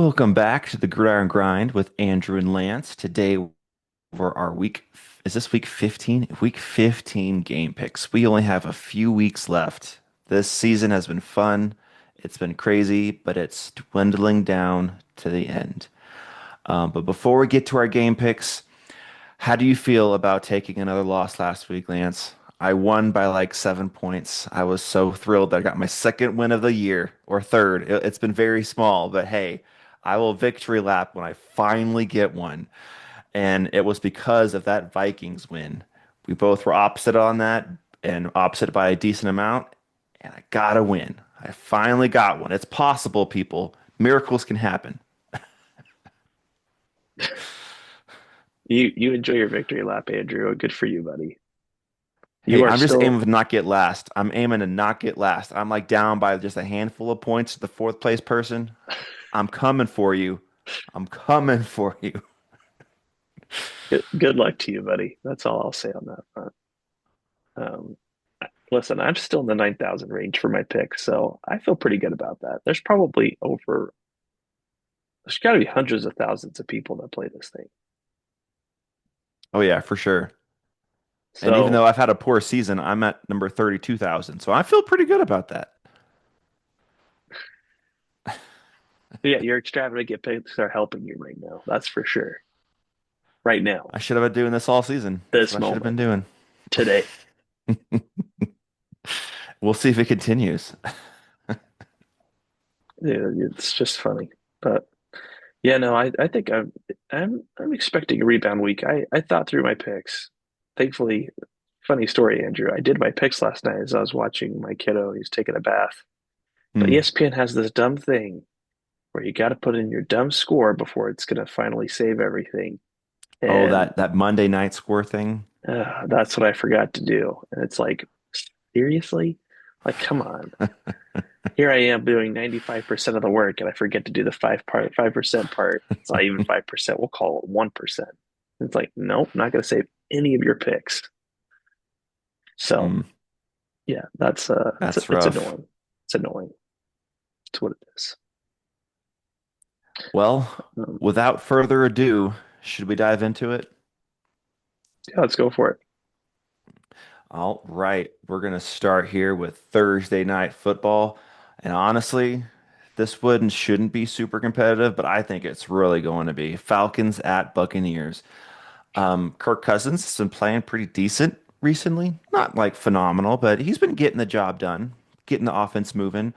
Welcome back to the Gridiron Grind with Andrew and Lance. Today for our is this week 15? Week 15 game picks. We only have a few weeks left. This season has been fun. It's been crazy, but it's dwindling down to the end. But before we get to our game picks, how do you feel about taking another loss last week, Lance? I won by like 7 points. I was so thrilled that I got my second win of the year, or third. It's been very small, but hey, I will victory lap when I finally get one. And it was because of that Vikings win. We both were opposite on that and opposite by a decent amount, and I got a win. I finally got one. It's possible, people. Miracles can happen. You enjoy your victory lap, Andrew. Good for you, buddy. You Hey, are I'm just still aiming to not get last. I'm aiming to not get last. I'm like down by just a handful of points to the fourth place person. I'm coming for you. I'm coming for you. good luck to you, buddy. That's all I'll say on that front. Um, Listen, I'm still in the 9,000 range for my picks, so I feel pretty good about that. There's got to be hundreds of thousands of people that play this thing. Oh yeah, for sure. And even So though I've had a poor season, I'm at number 32,000. So I feel pretty good about that. yeah, your extravagant picks are helping you right now. That's for sure. Right now, I should have been doing this all season. That's this what I should have been moment, doing. today. We'll see if it continues. Yeah, it's just funny, but. Yeah, no, I think I'm expecting a rebound week. I thought through my picks. Thankfully, funny story, Andrew. I did my picks last night as I was watching my kiddo. He's taking a bath. But Hmm. ESPN has this dumb thing where you got to put in your dumb score before it's going to finally save everything. Oh, And that Monday night score thing. that's what I forgot to do. And it's like, seriously? Like, come on. Here I am doing 95% of the work and I forget to do the 5% part. It's not even 5%. We'll call it 1%. It's like, nope, I'm not going to save any of your picks. So Hmm. yeah, That's it's rough. annoying. It's annoying. It's what it is. Well, Um, without further ado, should we dive into it? yeah, let's go for it. All right, we're going to start here with Thursday night football. And honestly, this one shouldn't be super competitive, but I think it's really going to be Falcons at Buccaneers. Kirk Cousins has been playing pretty decent recently. Not like phenomenal, but he's been getting the job done, getting the offense moving.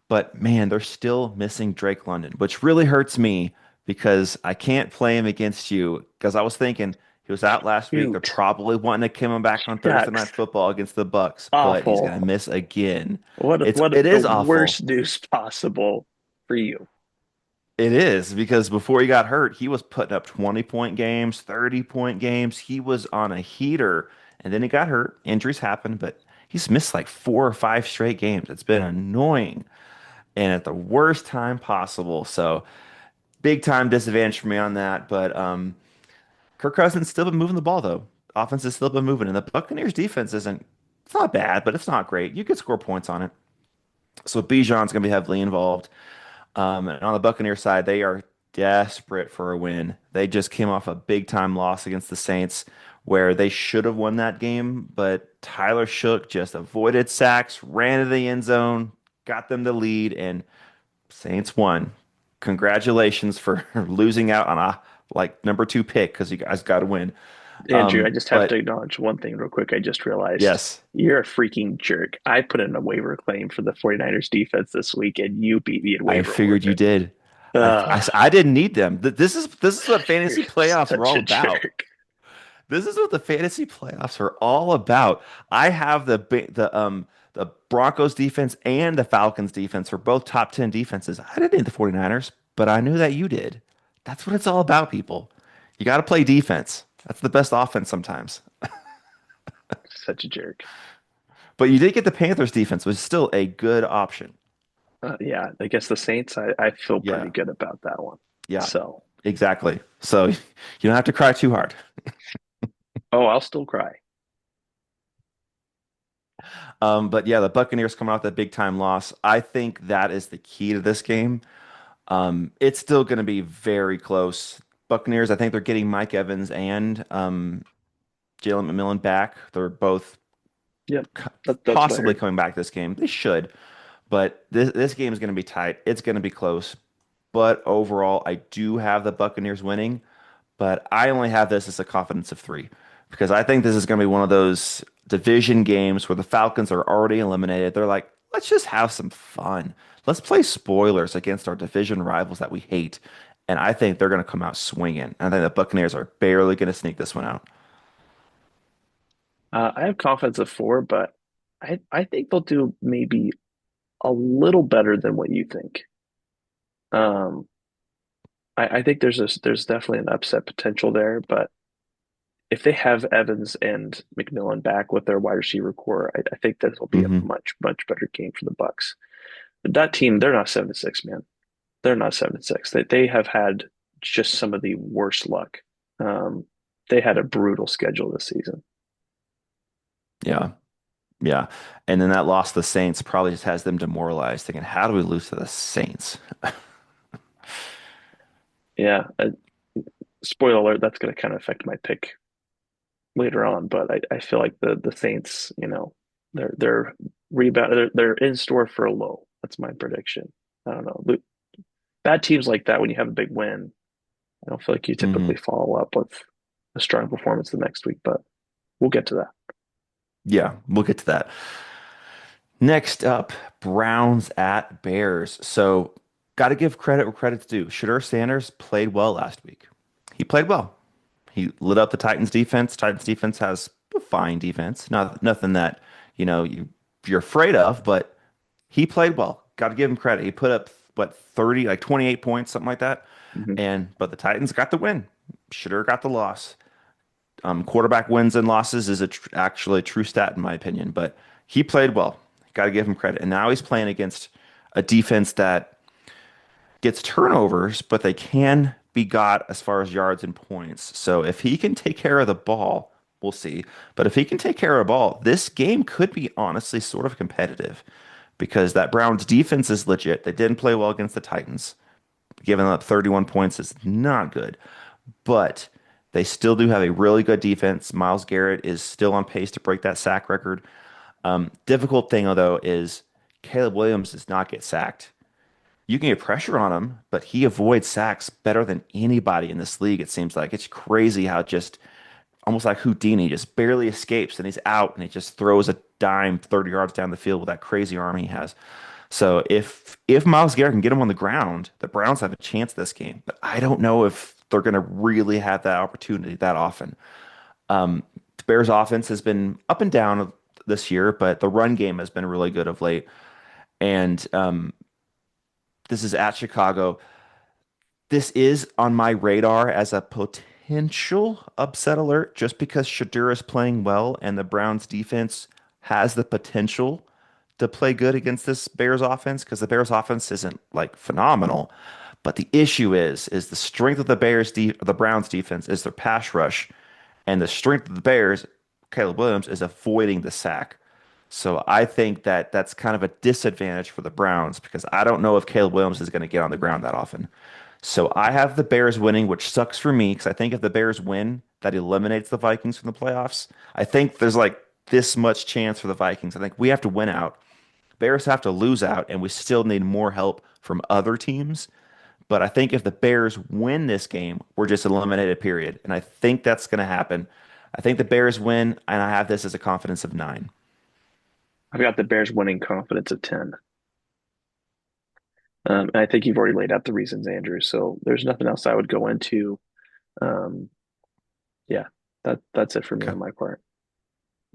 But man, they're still missing Drake London, which really hurts me because I can't play him against you. Because I was thinking he was out last week. They're Shoot. probably wanting to come back on Thursday Night Shucks. Football against the Bucks, but he's gonna Awful. miss again. What It what the is awful. worst news possible for you. It is because before he got hurt, he was putting up 20-point games, 30-point games. He was on a heater, and then he got hurt. Injuries happen, but he's missed like 4 or 5 straight games. It's been annoying and at the worst time possible. So big time disadvantage for me on that. But Kirk Cousins still been moving the ball though. Offense has still been moving, and the Buccaneers defense isn't. It's not bad, but it's not great. You could score points on it. So Bijan's going to be heavily involved. And on the Buccaneers side, they are desperate for a win. They just came off a big time loss against the Saints, where they should have won that game, but Tyler Shook just avoided sacks, ran to the end zone, got them the lead, and Saints won. Congratulations for losing out on a like number two pick because you guys got to win. Andrew, I just have to But acknowledge one thing real quick. I just realized yes, you're a freaking jerk. I put in a waiver claim for the 49ers defense this week, and you beat me in I waiver figured you order. did. Ugh, I didn't need them. This is what you're fantasy playoffs are such all a about. jerk. This is what the fantasy playoffs are all about. I have the Broncos defense and the Falcons defense for both top 10 defenses. I didn't need the 49ers, but I knew that you did. That's what it's all about, people. You got to play defense. That's the best offense sometimes. Such a jerk. But you did get the Panthers defense, which is still a good option. Yeah, I guess the Saints, I feel pretty Yeah. good about that one. Yeah. So, Exactly. So you don't have to cry too hard. oh, I'll still cry. But yeah, the Buccaneers coming off that big time loss. I think that is the key to this game. It's still going to be very close. Buccaneers, I think they're getting Mike Evans and Jalen McMillan back. They're both Yep, that's what I possibly heard. coming back this game. They should, but this game is going to be tight. It's going to be close. But overall, I do have the Buccaneers winning, but I only have this as a confidence of three because I think this is going to be one of those division games where the Falcons are already eliminated. They're like, let's just have some fun. Let's play spoilers against our division rivals that we hate. And I think they're going to come out swinging. I think the Buccaneers are barely going to sneak this one out. I have confidence of four, but I think they'll do maybe a little better than what you think. Um, I think there's definitely an upset potential there, but if they have Evans and McMillan back with their wide receiver core, I think this will be a Hmm. much better game for the Bucks. But that team, they're not 7-6, man. They're not 7-6. They have had just some of the worst luck. Um, they had a brutal schedule this season. Yeah. Yeah. And then that loss to the Saints probably just has them demoralized, thinking, how do we lose to the Saints? Yeah, spoiler alert, that's going to kind of affect my pick later on, but I feel like the Saints, they're rebound, they're in store for a low. That's my prediction. I don't know. Bad teams like that, when you have a big win, I don't feel like you typically Hmm. follow up with a strong performance the next week, but we'll get to that. Yeah, we'll get to that. Next up, Browns at Bears. So, got to give credit where credit's due. Shedeur Sanders played well last week. He played well. He lit up the Titans defense. Titans defense has a fine defense. Not nothing that, you're afraid of, but he played well. Got to give him credit. He put up what 30, like 28 points, something like that. Mm-hmm. But the Titans got the win. Shedeur got the loss. Quarterback wins and losses is actually a true stat in my opinion, but he played well. Got to give him credit. And now he's playing against a defense that gets turnovers, but they can be got as far as yards and points. So if he can take care of the ball, we'll see. But if he can take care of the ball, this game could be honestly sort of competitive because that Browns defense is legit. They didn't play well against the Titans. Giving up 31 points is not good, but they still do have a really good defense. Myles Garrett is still on pace to break that sack record. Difficult thing though is Caleb Williams does not get sacked. You can get pressure on him, but he avoids sacks better than anybody in this league. It seems like it's crazy how just almost like Houdini just barely escapes and he's out and he just throws a dime 30 yards down the field with that crazy arm he has. So if Myles Garrett can get him on the ground, the Browns have a chance this game. But I don't know if they're going to really have that opportunity that often. The Bears offense has been up and down this year, but the run game has been really good of late. And this is at Chicago. This is on my radar as a potential upset alert just because Shadur is playing well and the Browns defense has the potential to play good against this Bears offense because the Bears offense isn't like phenomenal. But the issue is the strength of the Browns defense is their pass rush, and the strength of the Bears, Caleb Williams, is avoiding the sack. So I think that that's kind of a disadvantage for the Browns because I don't know if Caleb Williams is going to get on the ground that often. So I have the Bears winning, which sucks for me because I think if the Bears win, that eliminates the Vikings from the playoffs. I think there's like this much chance for the Vikings. I think we have to win out. Bears have to lose out, and we still need more help from other teams. But I think if the Bears win this game, we're just eliminated, period. And I think that's going to happen. I think the Bears win, and I have this as a confidence of 9. I've got the Bears winning confidence of 10. And I think you've already laid out the reasons, Andrew. So there's nothing else I would go into. Um, yeah, that's it for me Okay. on my part.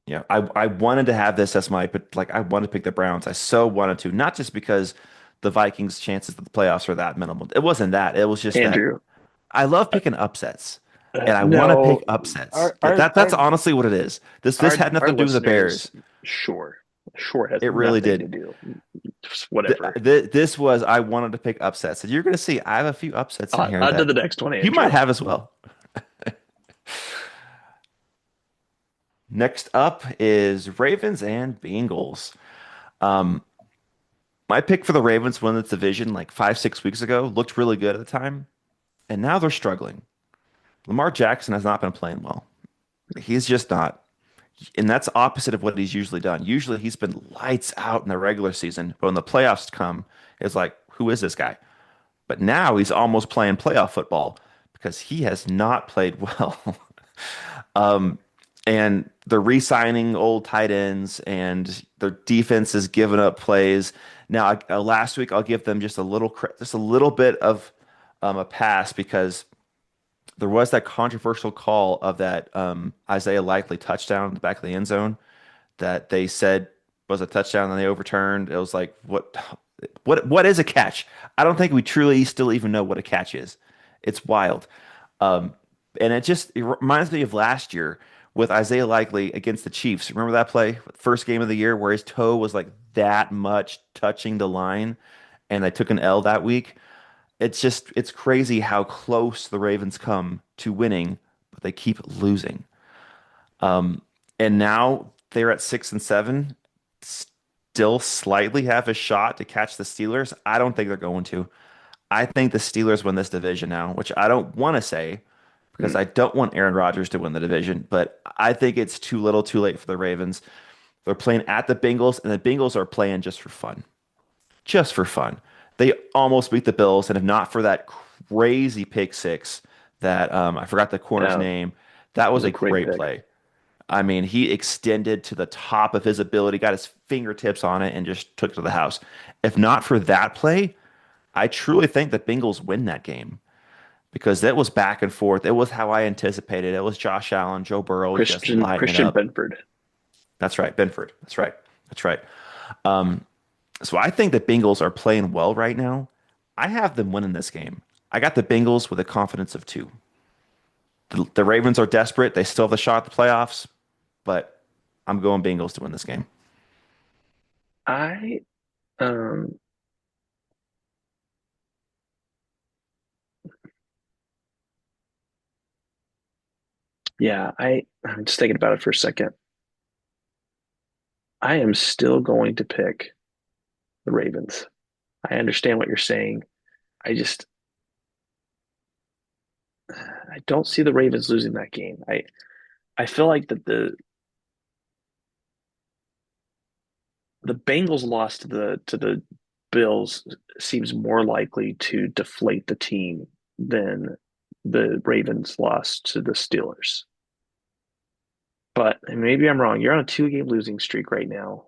Yeah, I wanted to have this as my, but like I wanted to pick the Browns. I so wanted to, not just because the Vikings' chances of the playoffs are that minimal. It wasn't that. It was just that Andrew, I love picking upsets, and I want to pick no, upsets. our That's honestly what it is. This had our nothing to do with the listeners, Bears. sure, sure has It really nothing to did. do. Just whatever. This was I wanted to pick upsets, and you're going to see I have a few upsets in here On to that the next one, you might Andrew. have as well. Next up is Ravens and Bengals. My pick for the Ravens to win this division like 5, 6 weeks ago looked really good at the time, and now they're struggling. Lamar Jackson has not been playing well. He's just not. And that's opposite of what he's usually done. Usually he's been lights out in the regular season, but when the playoffs come, it's like, who is this guy? But now he's almost playing playoff football because he has not played well. And they're re-signing old tight ends, and their defense is giving up plays. Now, last week I'll give them just a little bit of a pass because there was that controversial call of that Isaiah Likely touchdown in the back of the end zone that they said was a touchdown and they overturned. It was like, what is a catch? I don't think we truly still even know what a catch is. It's wild. Um, and it reminds me of last year with Isaiah Likely against the Chiefs. Remember that play, first game of the year, where his toe was like that much touching the line, and they took an L that week. It's crazy how close the Ravens come to winning, but they keep losing. And now they're at 6-7, still slightly have a shot to catch the Steelers. I don't think they're going to. I think the Steelers win this division now, which I don't want to say because Hmm. I don't want Aaron Rodgers to win the division, but I think it's too little, too late for the Ravens. They're playing at the Bengals, and the Bengals are playing just for fun. Just for fun. They almost beat the Bills, and if not for that crazy pick six that I forgot the corner's Yeah, it name, that was was a a great great pick. play. I mean, he extended to the top of his ability, got his fingertips on it, and just took it to the house. If not for that play, I truly think the Bengals win that game because it was back and forth. It was how I anticipated. It was Josh Allen, Joe Burrow just lighting it Christian up. Benford. That's right, Benford. That's right. That's right. So I think the Bengals are playing well right now. I have them winning this game. I got the Bengals with a confidence of two. The Ravens are desperate. They still have the shot at the playoffs, but I'm going Bengals to win this game. I um yeah, I'm just thinking about it for a second. I am still going to pick the Ravens. I understand what you're saying. I just I don't see the Ravens losing that game. I feel like that the Bengals loss to the Bills seems more likely to deflate the team than the Ravens loss to the Steelers. But maybe I'm wrong. You're on a two-game losing streak right now.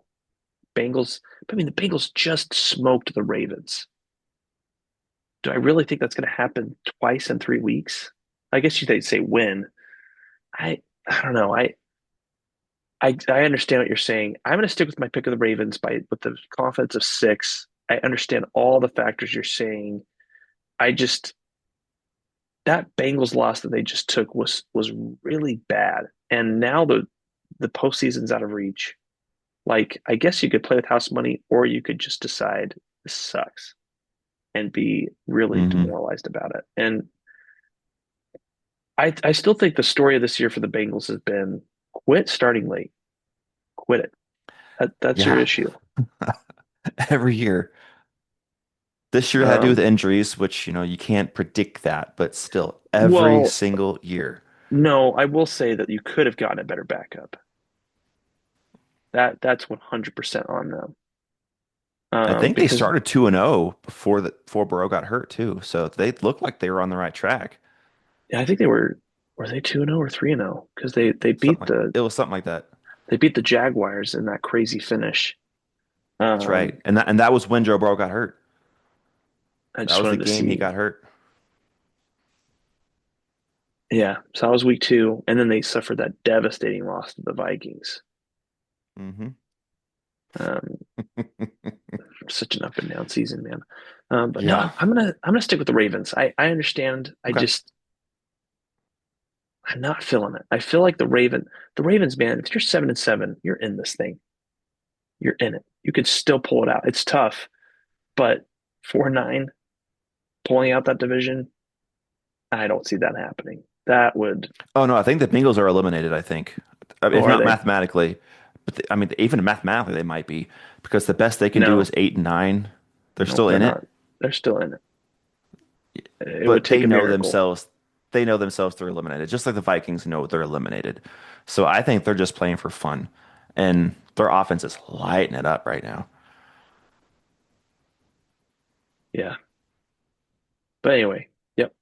Bengals, I mean, the Bengals just smoked the Ravens. Do I really think that's going to happen twice in 3 weeks? I guess you'd say win. I don't know. I understand what you're saying. I'm going to stick with my pick of the Ravens by with the confidence of six. I understand all the factors you're saying. I just that Bengals loss that they just took was really bad, and now the postseason's out of reach. Like, I guess you could play with house money, or you could just decide this sucks and be really Hmm. demoralized about it. And I still think the story of this year for the Bengals has been quit starting late, quit it. That's your Yeah, issue. every year. This year had to do with Um, injuries, which, you can't predict that, but still, every well, single year. no, I will say that you could have gotten a better backup. That's 100% on them. I think they Because started 2-0 before Burrow got hurt too. So they looked like they were on the right track. I think were they 2-0 or 3-0 because It was something like that. they beat the Jaguars in that crazy finish. That's right. Um, And that was when Joe Burrow got hurt. I That just was the wanted to game he see. got hurt. Yeah, so that was week two, and then they suffered that devastating loss to the Vikings. Hmm. Um, such an up and down season, man. But no, Yeah. I'm gonna stick with the Ravens. I understand. Okay. I'm not feeling it. I feel like the Ravens, man. If you're 7-7, you're in this thing. You're in it. You could still pull it out. It's tough, but 4-9 pulling out that division, I don't see that happening. That would. Oh no, I think the Bengals are eliminated, I think. Oh, If are not they? mathematically. I mean, even mathematically, they might be because the best they can do is No, 8 and 9. They're nope, still they're in it, not. They're still in it. It would but take they a know miracle. themselves. They know themselves they're eliminated, just like the Vikings know they're eliminated. So I think they're just playing for fun, and their offense is lighting it up right now. Yeah. But anyway, yep.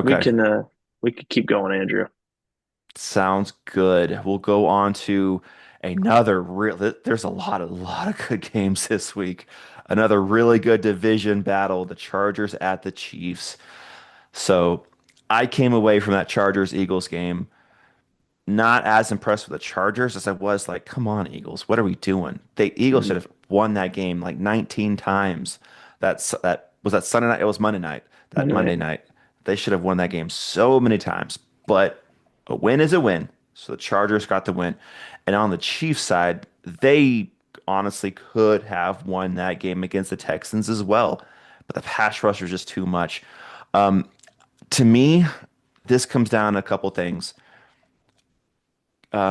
We Okay, can uh we could keep going, Andrew. sounds good. We'll go on to another real. There's a lot of good games this week. Another really good division battle: the Chargers at the Chiefs. So I came away from that Chargers Eagles game not as impressed with the Chargers as I was like, come on, Eagles, what are we doing? The Eagles should Mm, have won that game like 19 times. That was that Sunday night. It was Monday night. That Monday Monday night. night, they should have won that game so many times. But a win is a win. So the Chargers got the win. And on the Chiefs side, they honestly could have won that game against the Texans as well. But the pass rush was just too much. To me, this comes down to a couple things.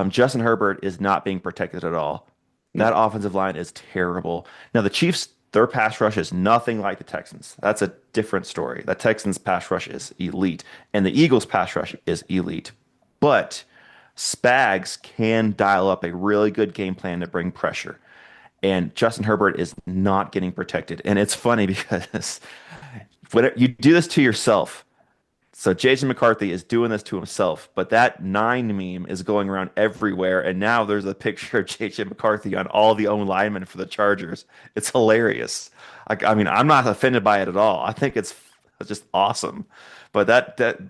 Justin Herbert is not being protected at all. That No. offensive line is terrible. Now, the Chiefs, their pass rush is nothing like the Texans. That's a different story. The Texans' pass rush is elite, and the Eagles' pass rush is elite. But Spags can dial up a really good game plan to bring pressure. And Justin Herbert is not getting protected. And it's funny because when you do this to yourself, so Jason McCarthy is doing this to himself, but that nine meme is going around everywhere, and now there's a picture of JJ McCarthy on all the own linemen for the Chargers. It's hilarious. I mean, I'm not offended by it at all. I think it's just awesome. But that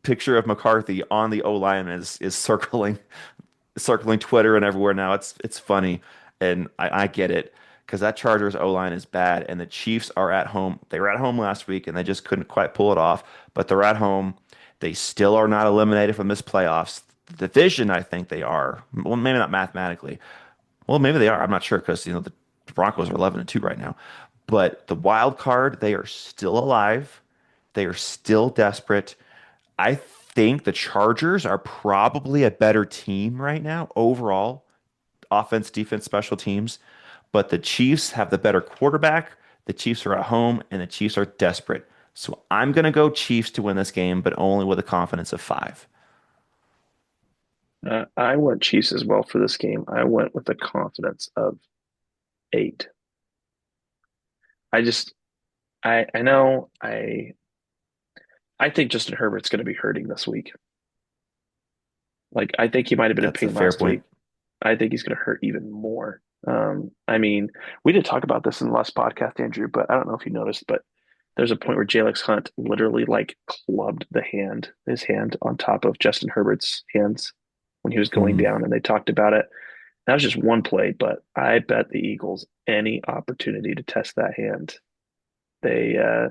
picture of McCarthy on the O lineman is circling Twitter and everywhere now. It's funny, and I get it because that Chargers O line is bad, and the Chiefs are at home. They were at home last week, and they just couldn't quite pull it off. But they're at home. They still are not eliminated from this playoffs. The division, I think they are. Well, maybe not mathematically. Well, maybe they are. I'm not sure because the Broncos are 11-2 right now. But the wild card, they are still alive. They are still desperate. I think the Chargers are probably a better team right now overall, offense, defense, special teams. But the Chiefs have the better quarterback. The Chiefs are at home, and the Chiefs are desperate. So I'm going to go Chiefs to win this game, but only with a confidence of 5. I went Chiefs as well for this game. I went with the confidence of 8. I just I know I think Justin Herbert's going to be hurting this week. Like I think he might have been in That's a pain fair last point. week. I think he's going to hurt even more. I mean, we did talk about this in the last podcast, Andrew, but I don't know if you noticed, but there's a point where Jalex Hunt literally like clubbed his hand on top of Justin Herbert's hands when he was going Hmm. down, and they talked about it. That was just one play, but I bet the Eagles any opportunity to test that hand. They uh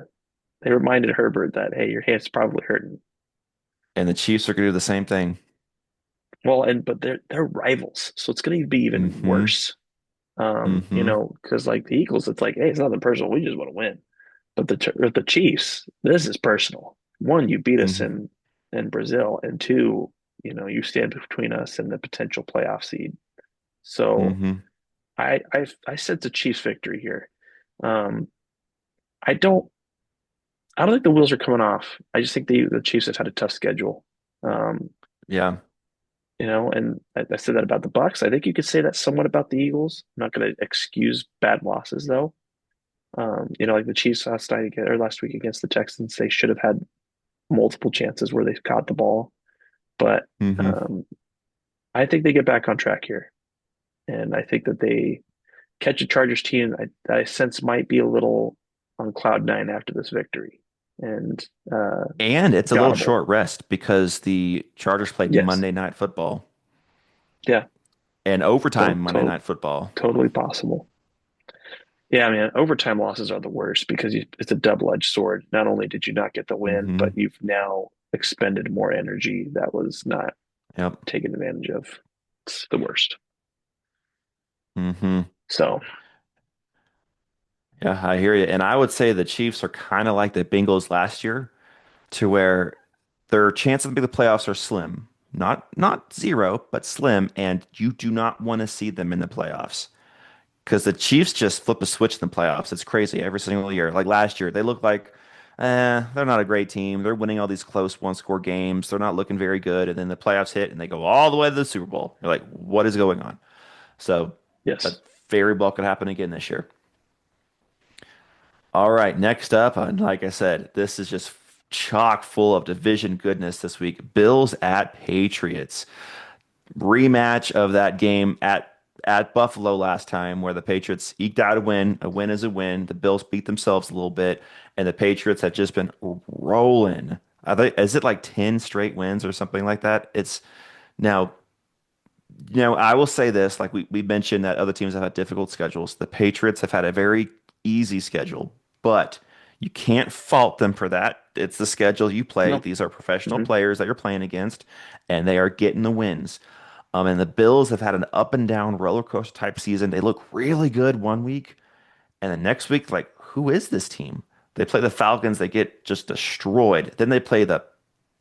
they reminded Herbert that hey, your hand's probably hurting. And the Chiefs are going to do the same thing. Well, and but they're rivals, so it's going to be even Hmm. worse. Hmm. Because like the Eagles, it's like, hey, it's nothing personal. We just want to win. But the Chiefs, this is personal. One, you beat us Hmm. in Brazil, and two, you stand between us and the potential playoff seed. So Hmm. I sense a Chiefs victory here. Um, I don't I don't think the wheels are coming off. I just think the Chiefs have had a tough schedule. Um, Yeah. and I said that about the Bucks. I think you could say that somewhat about the Eagles. I'm not going to excuse bad losses though. Like the Chiefs last week against the Texans, they should have had multiple chances where they caught the ball. But Hmm. um, I think they get back on track here, and I think that they catch a Chargers team I sense might be a little on cloud nine after this victory, and And it's a little accountable. short rest because the Chargers played Yes, Monday Night Football yeah, and overtime to, Monday to, Night Football. totally possible. Yeah, man, overtime losses are the worst because it's a double-edged sword. Not only did you not get the win, but Hmm. you've now expended more energy that was not Yep. taken advantage of. It's the worst. Hmm. So, Yeah, I hear you. And I would say the Chiefs are kind of like the Bengals last year, to where their chances to be the playoffs are slim. not zero, but slim, and you do not want to see them in the playoffs. Because the Chiefs just flip a switch in the playoffs. It's crazy every single year. Like last year, they look like, they're not a great team. They're winning all these close one-score games. They're not looking very good. And then the playoffs hit and they go all the way to the Super Bowl. You're like, what is going on? So that Yes. very well could happen again this year. All right, next up, and like I said, this is just chock full of division goodness this week. Bills at Patriots. Rematch of that game at Buffalo last time where the Patriots eked out a win. A win is a win. The Bills beat themselves a little bit, and the Patriots have just been rolling. Is it like 10 straight wins or something like that? It's now, I will say this, like we mentioned that other teams have had difficult schedules. The Patriots have had a very easy schedule, but you can't fault them for that. It's the schedule you play. No. These are professional Hmm. players that you're playing against, and they are getting the wins. And the Bills have had an up and down roller coaster type season. They look really good one week, and the next week, like, who is this team? They play the Falcons, they get just destroyed. Then they play the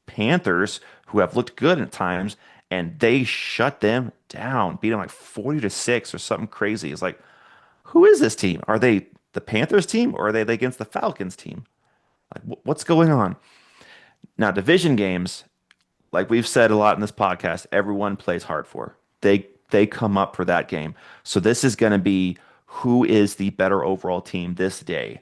Panthers, who have looked good at times, and they shut them down, beat them like 40-6 or something crazy. It's like, who is this team? Are they the Panthers team or are they against the Falcons team? Like, what's going on? Now, division games, like we've said a lot in this podcast, everyone plays hard for. They come up for that game. So this is going to be who is the better overall team this day.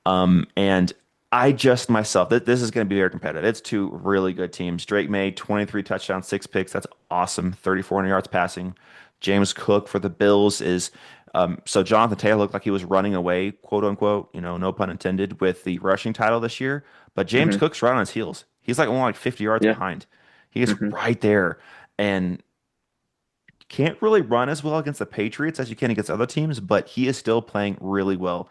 And I just myself, this is going to be very competitive. It's two really good teams. Drake May, 23 touchdowns, 6 picks. That's awesome. 3,400 yards passing. James Cook for the Bills is, so Jonathan Taylor looked like he was running away, quote unquote, no pun intended, with the rushing title this year. But James Hmm. Cook's right on his heels. He's like only like 50 yards Yeah. behind. He is Hmm. right there. And can't really run as well against the Patriots as you can against other teams, but he is still playing really well.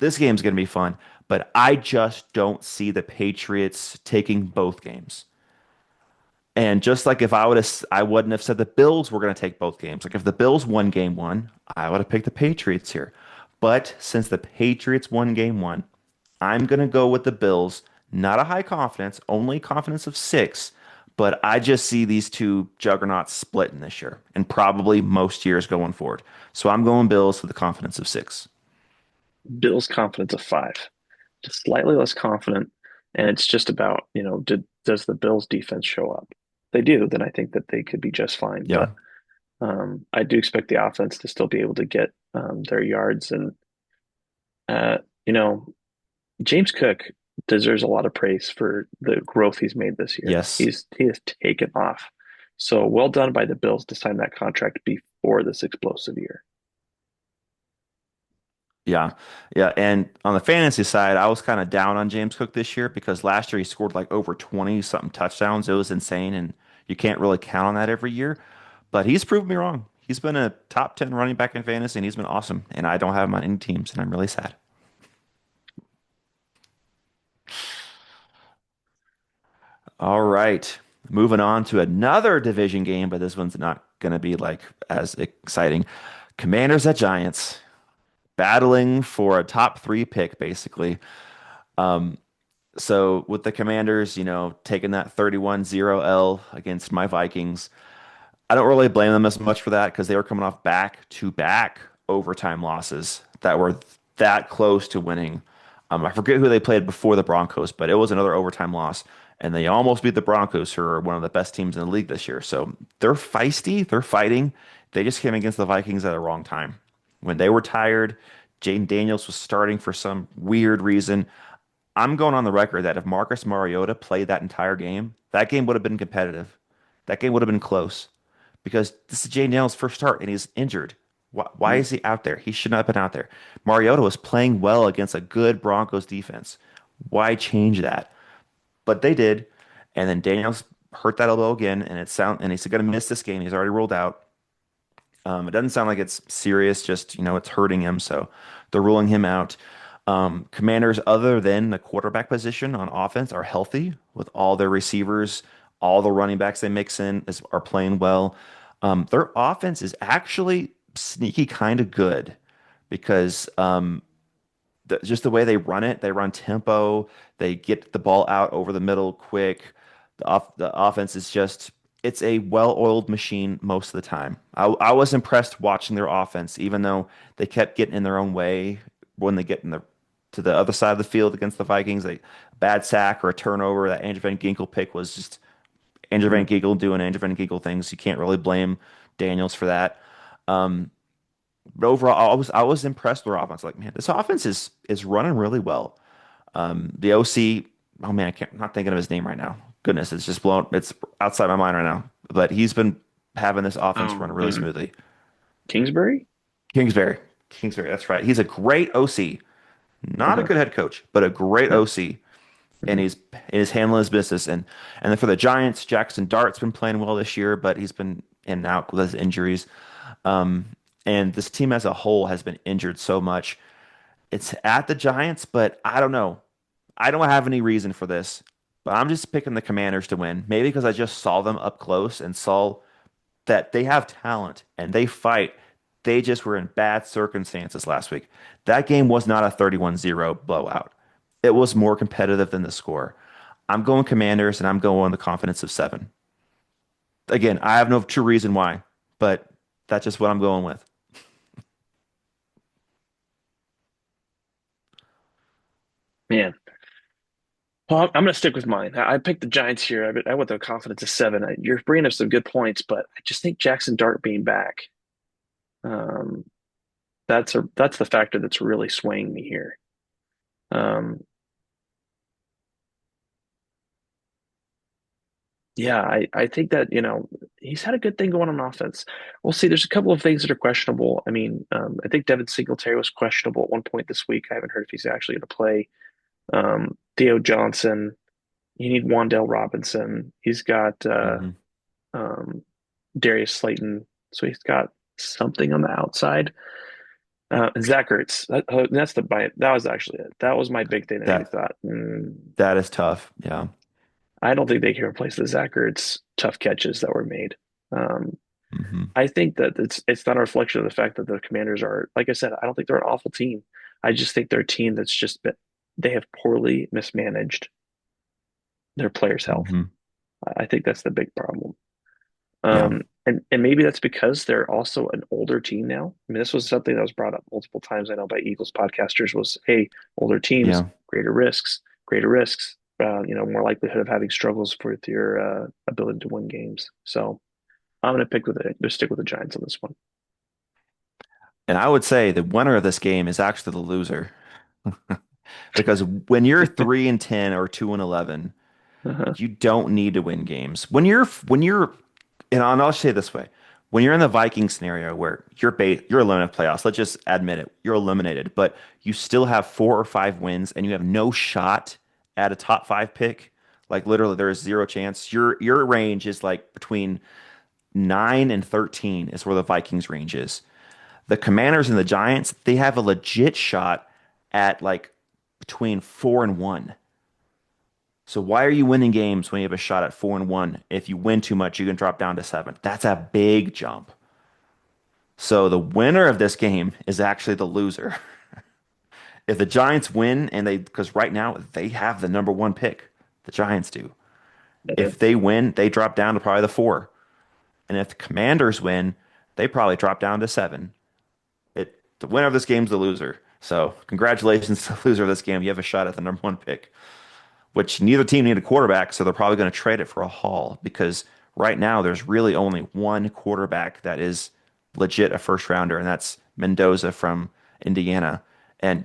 This game's going to be fun, but I just don't see the Patriots taking both games. And just like if I wouldn't have said the Bills were going to take both games. Like if the Bills won game one, I would have picked the Patriots here. But since the Patriots won game one, I'm going to go with the Bills. Not a high confidence, only confidence of 6. But I just see these two juggernauts splitting this year and probably most years going forward. So I'm going Bills with a confidence of 6. Bill's confidence of 5, just slightly less confident. And it's just about, does the Bills defense show up? If they do, then I think that they could be just fine. Yeah. But I do expect the offense to still be able to get their yards. And, uh, you know, James Cook deserves a lot of praise for the growth he's made this year. Yes. He has taken off. So well done by the Bills to sign that contract before this explosive year. Yeah. Yeah. And on the fantasy side, I was kind of down on James Cook this year because last year he scored like over 20 something touchdowns. It was insane. And you can't really count on that every year. But he's proved me wrong. He's been a top 10 running back in fantasy and he's been awesome. And I don't have him on any teams and I'm really sad. All right. Moving on to another division game, but this one's not going to be like as exciting. Commanders at Giants battling for a top three pick, basically. So with the Commanders, taking that 31-0 L against my Vikings, I don't really blame them as much for that because they were coming off back-to-back overtime losses that were that close to winning. I forget who they played before the Broncos, but it was another overtime loss, and they almost beat the Broncos, who are one of the best teams in the league this year. So they're feisty, they're fighting. They just came against the Vikings at the wrong time. When they were tired, Jaden Daniels was starting for some weird reason. I'm going on the record that if Marcus Mariota played that entire game, that game would have been competitive. That game would have been close because this is Jay Nail's first start and he's injured. Why Mhm. is he out there? He should not have been out there. Mariota was playing well against a good Broncos defense. Why change that? But they did. And then Daniels hurt that elbow again, and he's going to miss this game. He's already ruled out. It doesn't sound like it's serious, just it's hurting him, so they're ruling him out. Commanders, other than the quarterback position on offense, are healthy with all their receivers, all the running backs they mix in are playing well. Their offense is actually sneaky kind of good because just the way they run tempo, they get the ball out over the middle quick. The offense is just it's a well-oiled machine most of the time. I was impressed watching their offense, even though they kept getting in their own way when they get in the to the other side of the field against the Vikings. A bad sack or a turnover, that Andrew Van Ginkel pick was just Andrew Van Mhm. Ginkel doing Andrew Van Ginkel things. You can't really blame Daniels for that. Um, but overall, I was impressed with their offense. Like, man, this offense is running really well. The OC, oh man, I'm not thinking of his name right now. Goodness, it's just blown. It's outside my mind right now. But he's been having this offense run Oh, really smoothly. Kingsbury? Kingsbury, Kingsbury, that's right. He's a great OC, not a Uh-huh. good head coach, but a great No. OC, and Mhm. he's handling his business. And then for the Giants, Jackson Dart's been playing well this year, but he's been in and out with his injuries. Um, and this team as a whole has been injured so much. It's at the Giants, but I don't know. I don't have any reason for this, but I'm just picking the Commanders to win. Maybe because I just saw them up close and saw that they have talent and they fight. They just were in bad circumstances last week. That game was not a 31-0 blowout. It was more competitive than the score. I'm going Commanders and I'm going the confidence of 7. Again, I have no true reason why, but that's just what I'm going with. Man. Well, I'm going to stick with mine. I picked the Giants here. I went the confidence of 7. You're bringing up some good points, but I just think Jackson Dart being back, um, that's the factor that's really swaying me here. Um, yeah, I think that, he's had a good thing going on offense. We'll see. There's a couple of things that are questionable. I mean, I think Devin Singletary was questionable at one point this week. I haven't heard if he's actually going to play. Theo Johnson, you need Wandale Robinson. He's got Hmm. um, Darius Slayton, so he's got something on the outside. And Zach Ertz, that was actually it. That was my big thing that made me That thought, that is tough. Yeah. I don't think they can replace the Zach Ertz tough catches that were made. Um, Hmm. I think that it's not a reflection of the fact that the Commanders are, like I said, I don't think they're an awful team. I just think they're a team that's just been, they have poorly mismanaged their players' health. Hmm. I think that's the big problem. Yeah. And maybe that's because they're also an older team now. I mean, this was something that was brought up multiple times, I know, by Eagles podcasters was, hey, older teams, Yeah. greater risks, more likelihood of having struggles with your ability to win games. So I'm going to just stick with the Giants on this one. And I would say the winner of this game is actually the loser. Because when you're 3-10 or 2-11, Uh-huh. you don't need to win games. When you're and I'll say it this way. When you're in the Viking scenario where you're eliminated playoffs, let's just admit it, you're eliminated, but you still have 4 or 5 wins and you have no shot at a top 5 pick. Like literally there is zero chance. Your range is like between 9 and 13 is where the Vikings range is. The Commanders and the Giants, they have a legit shot at like between 4 and 1. So why are you winning games when you have a shot at 4-1? If you win too much, you can drop down to 7. That's a big jump. So the winner of this game is actually the loser. If the Giants win and because right now they have the number 1 pick, the Giants do. Uh, If they win, they drop down to probably the 4. And if the Commanders win, they probably drop down to 7. The winner of this game is the loser. So congratulations to the loser of this game. You have a shot at the number 1 pick, which neither team need a quarterback, so they're probably going to trade it for a haul because right now there's really only one quarterback that is legit a first rounder, and that's Mendoza from Indiana. And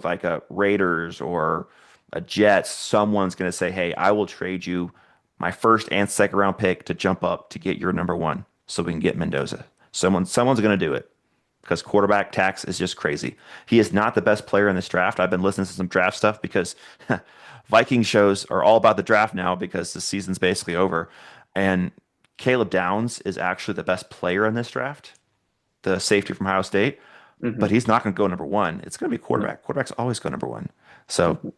like a Raiders or a Jets, someone's going to say, "Hey, I will trade you my first and second round pick to jump up to get your number 1, so we can get Mendoza." Someone's going to do it because quarterback tax is just crazy. He is not the best player in this draft. I've been listening to some draft stuff because Viking shows are all about the draft now because the season's basically over. And Caleb Downs is actually the best player in this draft, the safety from Ohio State, but mhm. he's not going to go number 1. It's going to be No. quarterback. Quarterbacks always go number 1. So Mhm.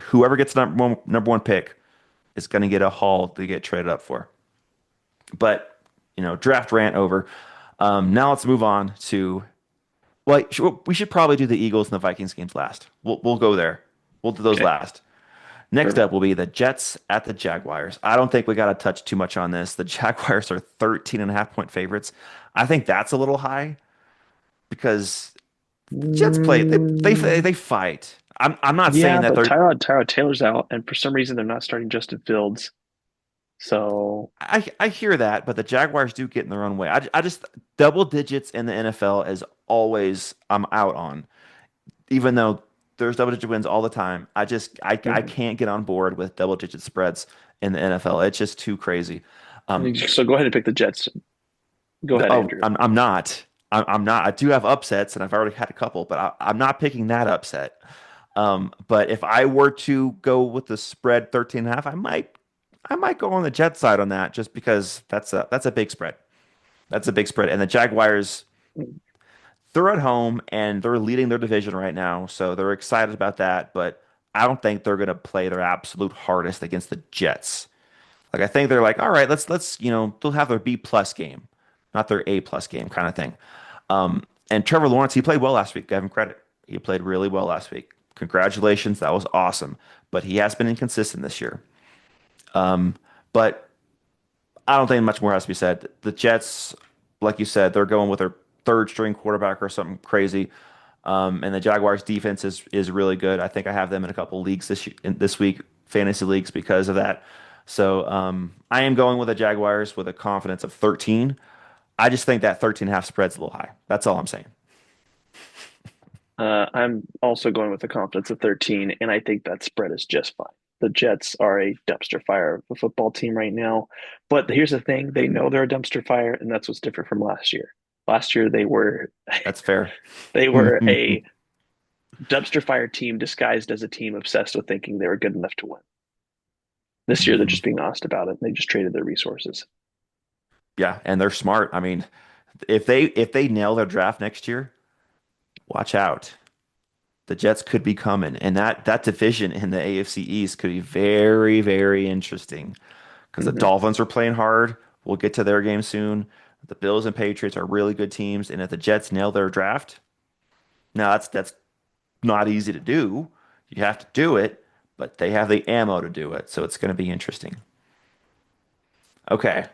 whoever gets the number 1 pick is going to get a haul to get traded up for. But draft rant over. Now let's move on to we should probably do the Eagles and the Vikings games last. We'll go there. We'll do those Okay. last. Next Perfect. up will be the Jets at the Jaguars. I don't think we got to touch too much on this. The Jaguars are 13.5 point favorites. I think that's a little high because the Jets play Mm, they fight. I'm not saying yeah, that but they're Tyrod Taylor's out, and for some reason they're not starting Justin Fields. So I hear that, but the Jaguars do get in their own way. I just double digits in the NFL is always I'm out on. Even though there's double digit wins all the time, I mhm. can't get on board with double digit spreads in the NFL. It's just too crazy. Um, So go ahead and pick the Jets. Go ahead, oh, Andrew. I'm not. I'm not. I do have upsets, and I've already had a couple, but I'm not picking that upset. But if I were to go with the spread 13.5, I might go on the Jet side on that just because that's a big spread. That's a big spread. And the Jaguars, they're at home and they're leading their division right now, so they're excited about that, but I don't think they're going to play their absolute hardest against the Jets. Like I think they're like, all right, they'll have their B plus game, not their A plus game kind of thing. And Trevor Lawrence, he played well last week. Give him credit. He played really well last week. Congratulations, that was awesome. But he has been inconsistent this year. But I don't think much more has to be said. The Jets, like you said, they're going with their third string quarterback or something crazy. And the Jaguars defense is really good. I think I have them in a couple leagues this week, fantasy leagues because of that. So I am going with the Jaguars with a confidence of 13. I just think that 13.5 spread's a little high. That's all I'm saying. I'm also going with the confidence of 13, and I think that spread is just fine. The Jets are a dumpster fire of a football team right now. But here's the thing, they know they're a dumpster fire, and that's what's different from last year. Last year they were That's fair. they were a dumpster fire team disguised as a team obsessed with thinking they were good enough to win. This year they're Mhm. just being honest about it. And they just traded their resources. Yeah, and they're smart. I mean, if they nail their draft next year, watch out. The Jets could be coming, and that division in the AFC East could be very, very interesting because the Mm-hmm. Dolphins are playing hard. We'll get to their game soon. The Bills and Patriots are really good teams, and if the Jets nail their draft, now that's not easy to do. You have to do it, but they have the ammo to do it, so it's going to be interesting. Okay,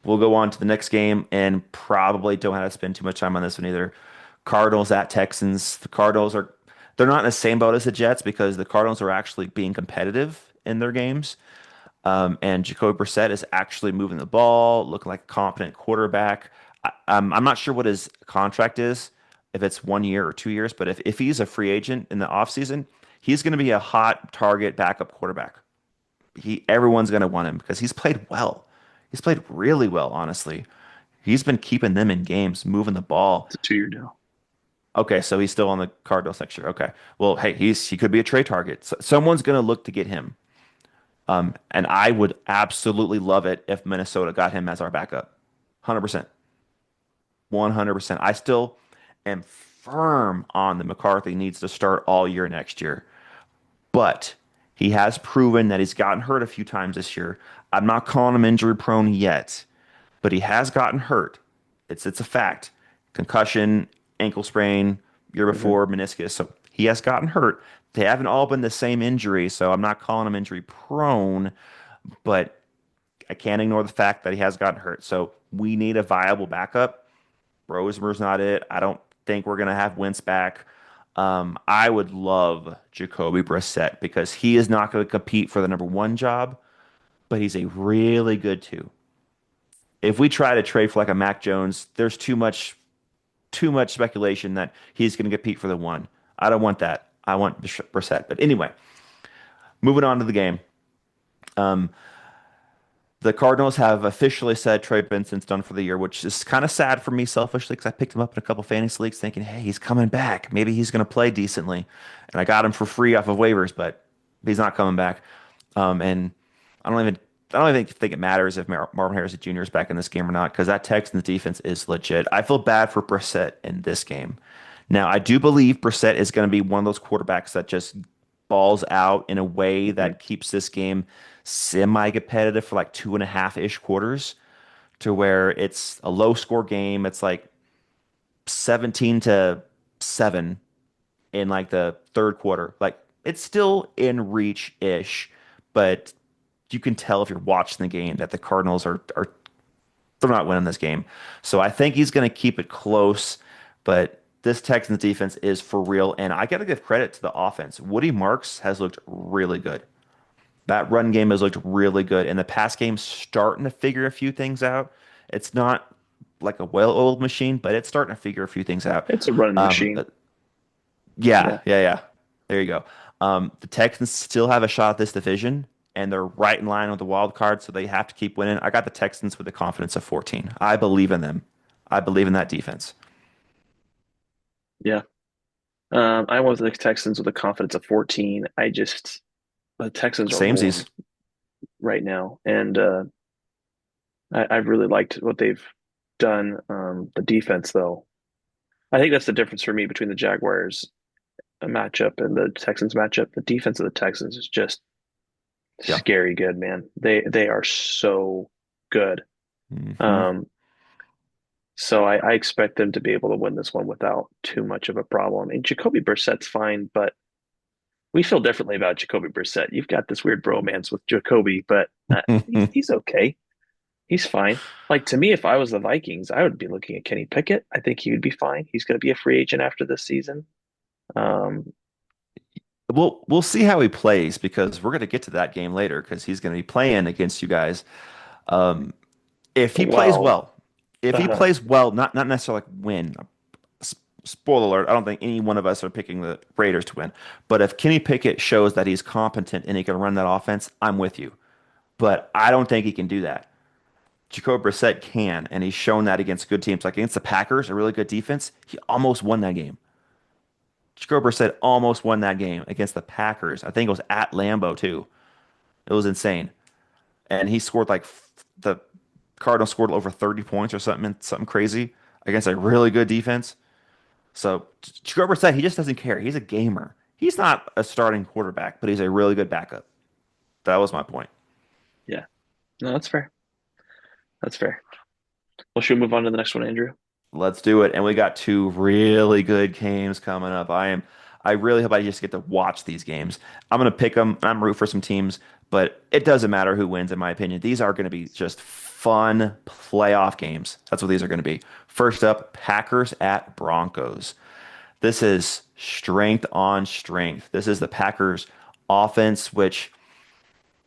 we'll go on to the next game, and probably don't have to spend too much time on this one either. Cardinals at Texans. The Cardinals are they're not in the same boat as the Jets because the Cardinals are actually being competitive in their games. And Jacoby Brissett is actually moving the ball, looking like a competent quarterback. I'm not sure what his contract is, if it's 1 year or 2 years, but if he's a free agent in the offseason, he's going to be a hot target backup quarterback. Everyone's going to want him because he's played well. He's played really well, honestly. He's been keeping them in games, moving the ball. It's a 2 year deal. Okay, so he's still on the Cardinals next year. Okay. Well, hey, he could be a trade target. Someone's going to look to get him. And I would absolutely love it if Minnesota got him as our backup. 100%. 100%. I still am firm on the McCarthy needs to start all year next year. But he has proven that he's gotten hurt a few times this year. I'm not calling him injury prone yet, but he has gotten hurt. It's a fact. Concussion, ankle sprain, year Mm-hmm. before meniscus. So he has gotten hurt. They haven't all been the same injury, so I'm not calling him injury prone, but I can't ignore the fact that he has gotten hurt. So we need a viable backup. Rosemer's not it. I don't think we're gonna have Wentz back. I would love Jacoby Brissett because he is not going to compete for the number one job, but he's a really good two. If we try to trade for like a Mac Jones, there's too much speculation that he's going to compete for the one. I don't want that. I want Brissett. But anyway, moving on to the game. The Cardinals have officially said Trey Benson's done for the year, which is kind of sad for me selfishly because I picked him up in a couple fantasy leagues thinking, hey, he's coming back. Maybe he's going to play decently. And I got him for free off of waivers, but he's not coming back. And I don't even I don't even think it matters if Marvin Harrison Jr. is back in this game or not because that Texans defense is legit. I feel bad for Brissett in this game. Now, I do believe Brissett is going to be one of those quarterbacks that just balls out in a way Mm-hmm. that keeps this game semi-competitive for like 2.5-ish quarters to where it's a low score game. It's like 17-7 in like the third quarter. Like it's still in reach-ish, but you can tell if you're watching the game that the Cardinals are they're not winning this game. So I think he's going to keep it close, but this Texans defense is for real, and I got to give credit to the offense. Woody Marks has looked really good. That run game has looked really good, and the pass game's starting to figure a few things out. It's not like a well-oiled machine, but it's starting to figure a few things out. It's a running Um, machine. uh, yeah, Yeah. yeah, yeah. There you go. The Texans still have a shot at this division, and they're right in line with the wild card, so they have to keep winning. I got the Texans with the confidence of 14. I believe in them. I believe in that defense. Yeah. I went with the Texans with a confidence of 14. The Texans are rolling Samesies. right now, and I've really liked what they've done. The defense, though, I think that's the difference for me between the Jaguars matchup and the Texans matchup. The defense of the Texans is just Yeah. scary good, man. They are so good. Hmm. Um, so I expect them to be able to win this one without too much of a problem. And Jacoby Brissett's fine, but we feel differently about Jacoby Brissett. You've got this weird bromance with Jacoby, but he's okay. He's fine. Like to me, if I was the Vikings, I would be looking at Kenny Pickett. I think he would be fine. He's going to be a free agent after this season. Um, We'll see how he plays because we're going to get to that game later because he's going to be playing against you guys. Um, if he plays well, well, if he uh, plays well, not necessarily like win. Spoiler alert, I don't think any one of us are picking the Raiders to win. But if Kenny Pickett shows that he's competent and he can run that offense, I'm with you. But I don't think he can do that. Jacob Brissett can, and he's shown that against good teams. Like against the Packers, a really good defense, he almost won that game. Jacob Brissett almost won that game against the Packers. I think it was at Lambeau too. It was insane. And he scored like the Cardinals scored over 30 points or something crazy against a really good defense. So Jacoby said he just doesn't care. He's a gamer. He's not a starting quarterback, but he's a really good backup. That was my point. yeah, no, that's fair. That's fair. Well, should we move on to the next one, Andrew? Let's do it. And we got two really good games coming up. I really hope I just get to watch these games. I'm gonna pick them. I'm root for some teams, but it doesn't matter who wins, in my opinion. These are gonna be just fun playoff games. That's what these are gonna be. First up, Packers at Broncos. This is strength on strength. This is the Packers offense, which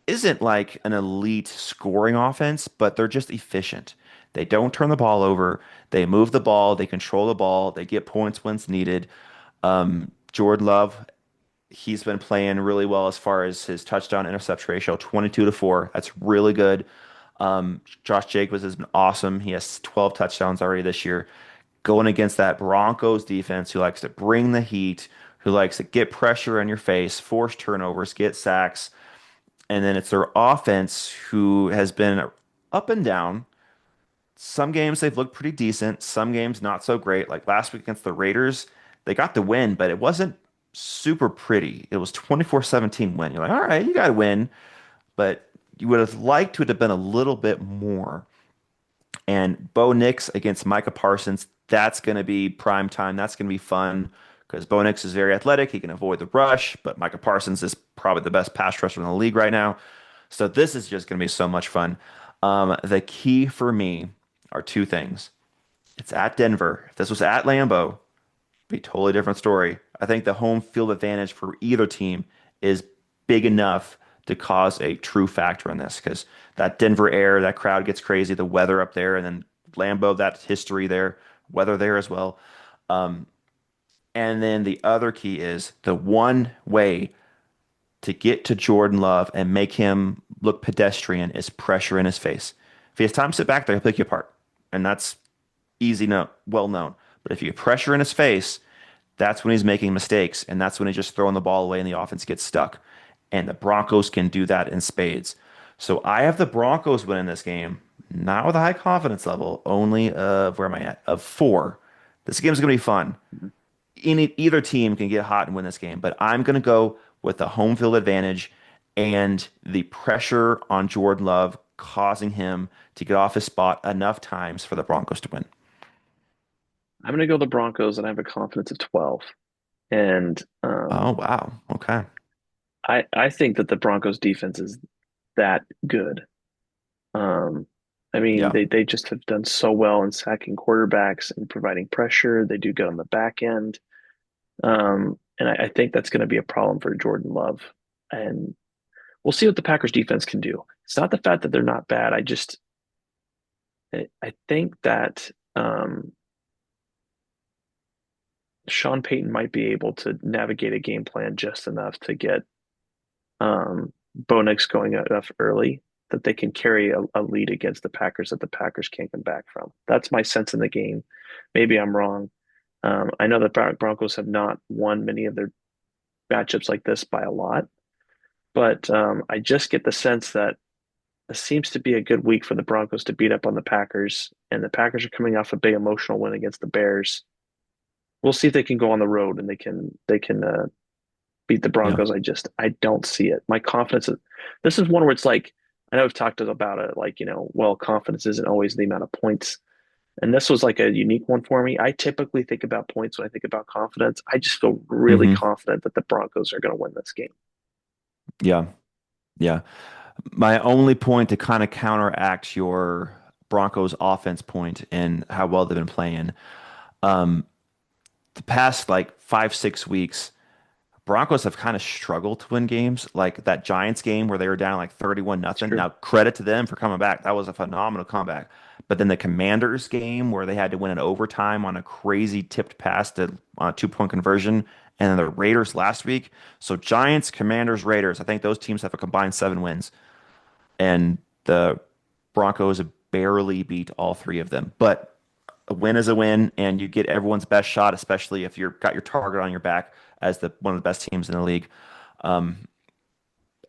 isn't like an elite scoring offense, but they're just efficient. They don't turn the ball over. They move the ball. They control the ball. They get points when it's needed. Jordan Love, he's been playing really well as far as his touchdown interception ratio, 22-4. That's really good. Josh Jacobs has been awesome. He has 12 touchdowns already this year. Going against that Broncos defense who likes to bring the heat, who likes to get pressure on your face, force turnovers, get sacks. And then it's their offense who has been up and down. Some games they've looked pretty decent, some games not so great. Like last week against the Raiders, they got the win, but it wasn't super pretty. It was 24-17 win. You're like, all right, you got to win, but you would have liked to have been a little bit more. And Bo Nix against Micah Parsons, that's going to be prime time. That's going to be fun because Bo Nix is very athletic. He can avoid the rush, but Micah Parsons is probably the best pass rusher in the league right now. So this is just going to be so much fun. The key for me are two things. It's at Denver. If this was at Lambeau, it'd be a totally different story. I think the home field advantage for either team is big enough to cause a true factor in this because that Denver air, that crowd gets crazy, the weather up there, and then Lambeau, that history there, weather there as well. And then the other key is the one way to get to Jordan Love and make him look pedestrian is pressure in his face. If he has time to sit back there, he'll pick you apart. And that's easy, no, well known. But if you get pressure in his face, that's when he's making mistakes, and that's when he's just throwing the ball away and the offense gets stuck. And the Broncos can do that in spades. So I have the Broncos winning this game, not with a high confidence level, only of where am I at? Of 4. This game's gonna be fun. Either team can get hot and win this game, but I'm gonna go with the home field advantage and the pressure on Jordan Love causing him to get off his spot enough times for the Broncos to win. I'm going to go the Broncos, and I have a confidence of 12. And Oh wow. Okay. I think that the Broncos defense is that good. Um, I mean, Yeah. they just have done so well in sacking quarterbacks and providing pressure. They do good on the back end. And I think that's going to be a problem for Jordan Love. And we'll see what the Packers defense can do. It's not the fact that they're not bad. I think that Sean Payton might be able to navigate a game plan just enough to get Bo Nix going enough early that they can carry a lead against the Packers that the Packers can't come back from. That's my sense in the game. Maybe I'm wrong. I know the Broncos have not won many of their matchups like this by a lot, but I just get the sense that this seems to be a good week for the Broncos to beat up on the Packers, and the Packers are coming off a big emotional win against the Bears. We'll see if they can go on the road and they can beat the Yeah. Broncos. I don't see it. My confidence is, this is one where it's like I know I've talked about it like, well, confidence isn't always the amount of points. And this was like a unique one for me. I typically think about points when I think about confidence. I just feel really Hmm. confident that the Broncos are going to win this game. Yeah. Yeah. My only point to kind of counteract your Broncos offense point and how well they've been playing, um, the past like 5, 6 weeks, Broncos have kind of struggled to win games. Like that Giants game where they were down like 31 It's nothing. true. Now credit to them for coming back. That was a phenomenal comeback. But then the Commanders game where they had to win in overtime on a crazy tipped pass to on a 2-point conversion. And then the Raiders last week. So Giants, Commanders, Raiders. I think those teams have a combined 7 wins. And the Broncos have barely beat all three of them. But a win is a win, and you get everyone's best shot, especially if you've got your target on your back as the one of the best teams in the league. Um,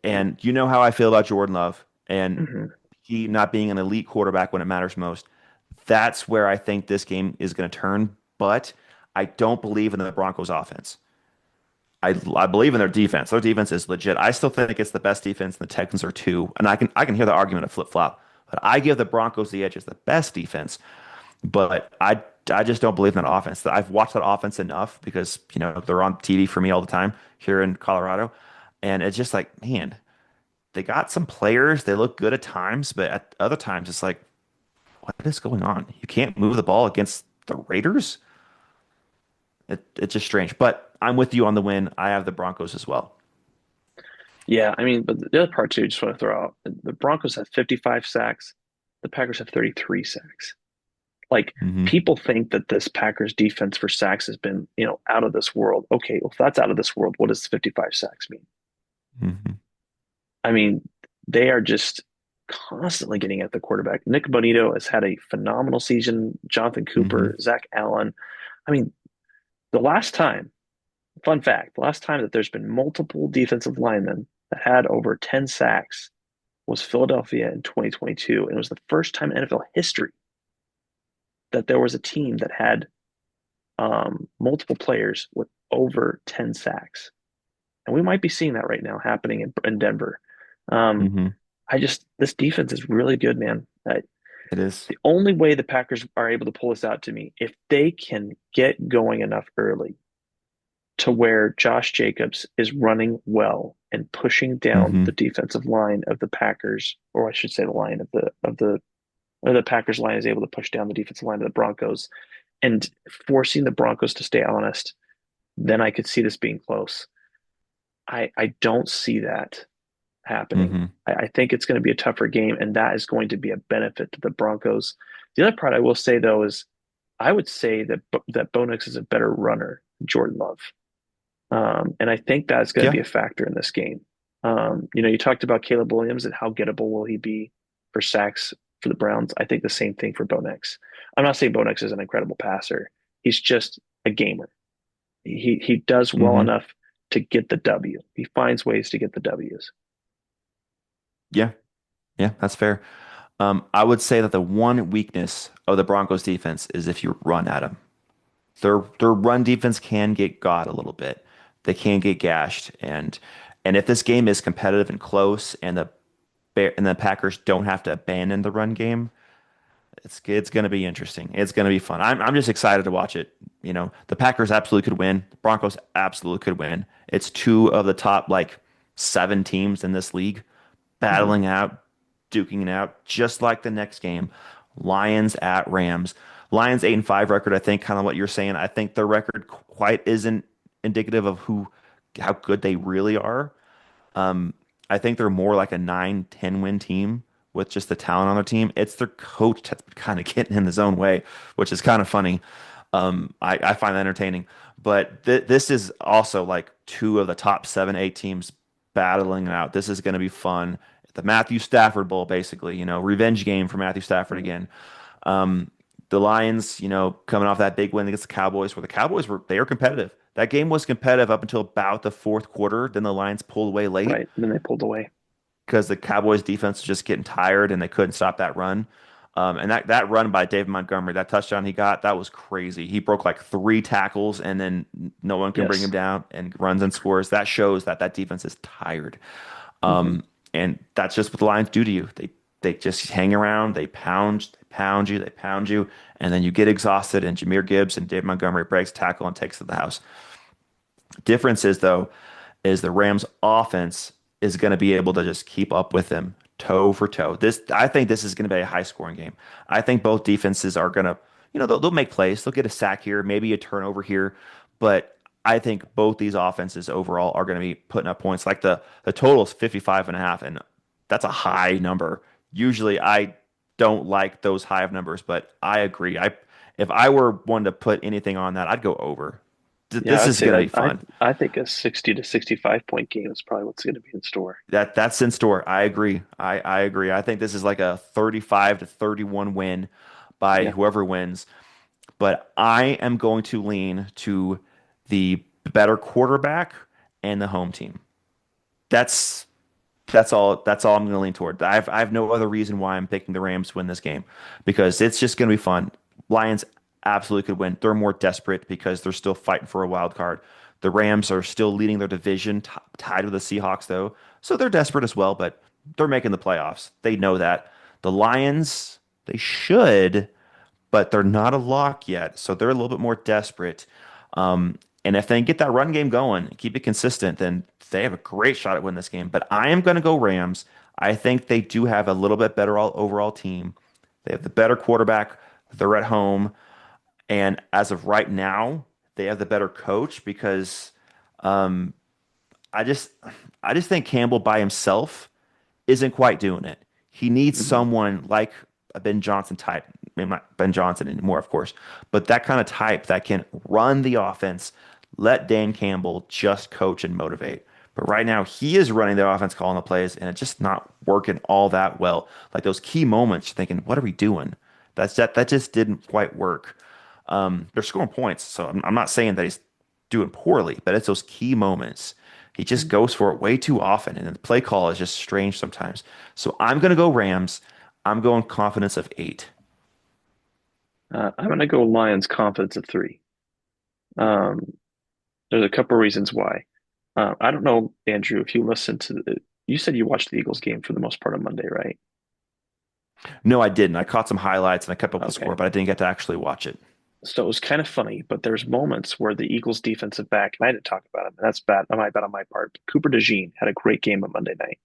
and you know how I feel about Jordan Love and Hmm. he not being an elite quarterback when it matters most. That's where I think this game is going to turn. But I don't believe in the Broncos offense. I believe in their defense. Their defense is legit. I still think it's the best defense, and the Texans are too. And I can hear the argument of flip flop, but I give the Broncos the edge as the best defense. But I just don't believe in that offense. I've watched that offense enough because they're on TV for me all the time here in Colorado, and it's just like, man, they got some players. They look good at times, but at other times it's like, what is going on? You can't move the ball against the Raiders. It's just strange. But I'm with you on the win. I have the Broncos as well. Yeah, I mean, but the other part too, just want to throw out the Broncos have 55 sacks, the Packers have 33 sacks. Like Hmm. people think that this Packers defense for sacks has been, out of this world. Okay, well, if that's out of this world, what does 55 sacks mean? Hmm. I mean, they are just constantly getting at the quarterback. Nick Bonito has had a phenomenal season. Jonathan Hmm. Cooper, Zach Allen. I mean, the last time, fun fact, the last time that there's been multiple defensive linemen that had over 10 sacks was Philadelphia in 2022. And it was the first time in NFL history that there was a team that had multiple players with over 10 sacks. And we might be seeing that right now happening in Denver. Um, Hmm. this defense is really good, man. It is. The only way the Packers are able to pull this out to me, if they can get going enough early to where Josh Jacobs is running well and pushing down the Hmm. defensive line of the Packers, or I should say the line or the Packers line is able to push down the defensive line of the Broncos and forcing the Broncos to stay honest, then I could see this being close. I don't see that happening. Hmm. I think it's going to be a tougher game, and that is going to be a benefit to the Broncos. The other part I will say though is I would say that Bo Nix is a better runner than Jordan Love, and I think that's going to Yeah. be a factor in this game. You talked about Caleb Williams and how gettable will he be for sacks for the Browns. I think the same thing for Bo Nix. I'm not saying Bo Nix is an incredible passer. He's just a gamer. He does well Hmm. enough to get the W. He finds ways to get the W's. Yeah. Yeah. That's fair. I would say that the one weakness of the Broncos defense is if you run at them. Their run defense can get got a little bit. They can get gashed, and if this game is competitive and close, and the Packers don't have to abandon the run game, it's going to be interesting. It's going to be fun. I'm just excited to watch it. The Packers absolutely could win. The Broncos absolutely could win. It's two of the top like 7 teams in this league Hmm. battling out, duking it out, just like the next game. Lions at Rams. Lions 8-5 record, I think, kind of what you're saying. I think their record quite isn't indicative of how good they really are. Um, I think they're more like a 9-10 win team with just the talent on their team. It's their coach that's kind of getting in his own way, which is kind of funny. I find that entertaining. But this is also like two of the top 7, 8 teams battling it out. This is going to be fun. The Matthew Stafford Bowl, basically, revenge game for Matthew Stafford again. Um, the Lions, coming off that big win against the Cowboys, where the Cowboys were competitive. That game was competitive up until about the fourth quarter. Then the Lions pulled away late Right. And then they pulled away. because the Cowboys defense was just getting tired and they couldn't stop that run. And that run by David Montgomery, that touchdown he got, that was crazy. He broke like 3 tackles and then no one can bring him Yes. down and runs and scores. That shows that defense is tired. Hmm. And that's just what the Lions do to you. They just hang around, they pound you, they pound you, and then you get exhausted. And Jameer Gibbs and David Montgomery breaks tackle and takes to the house. Difference is though, is the Rams offense is going to be able to just keep up with them toe for toe. I think this is going to be a high scoring game. I think both defenses are going to, they'll make plays. They'll get a sack here, maybe a turnover here, but I think both these offenses overall are going to be putting up points. Like the total is 55.5, and that's a high number. Usually I don't like those high of numbers, but I agree. If I were one to put anything on that, I'd go over. Yeah, This I'd is say going to that be fun. I think a 60 to 65 point game is probably what's going to be in store. That's in store. I agree. I agree. I think this is like a 35-31 win by Yeah. whoever wins. But I am going to lean to the better quarterback and the home team. That's that's all I'm going to lean toward. I have no other reason why I'm picking the Rams to win this game because it's just going to be fun. Lions absolutely could win. They're more desperate because they're still fighting for a wild card. The Rams are still leading their division, tied with the Seahawks though, so they're desperate as well. But they're making the playoffs. They know that. The Lions, they should, but they're not a lock yet, so they're a little bit more desperate. And if they can get that run game going, keep it consistent, then they have a great shot at winning this game. But I am going to go Rams. I think they do have a little bit better overall team. They have the better quarterback. They're at home, and as of right now, they have the better coach because um, I just I just think Campbell by himself isn't quite doing it. He needs Hmm. someone like a Ben Johnson type. Maybe not Ben Johnson anymore, of course, but that kind of type that can run the offense, let Dan Campbell just coach and motivate. But right now, he is running the offense, calling the plays, and it's just not working all that well. Like those key moments, thinking, "What are we doing?" That just didn't quite work. They're scoring points, so I'm not saying that he's doing poorly, but it's those key moments. He just goes for it way too often, and the play call is just strange sometimes. So I'm going to go Rams. I'm going confidence of 8. I'm going to go Lions confidence of 3. Um, there's a couple reasons why. I don't know, Andrew, if you listened to you said you watched the Eagles game for the most part on Monday, right? No, I didn't. I caught some highlights and I kept up with the Okay. score, but I didn't get to actually watch it. So it was kind of funny, but there's moments where the Eagles defensive back, and I didn't talk about him, and that's bad. My bad on my part. But Cooper DeJean had a great game on Monday night.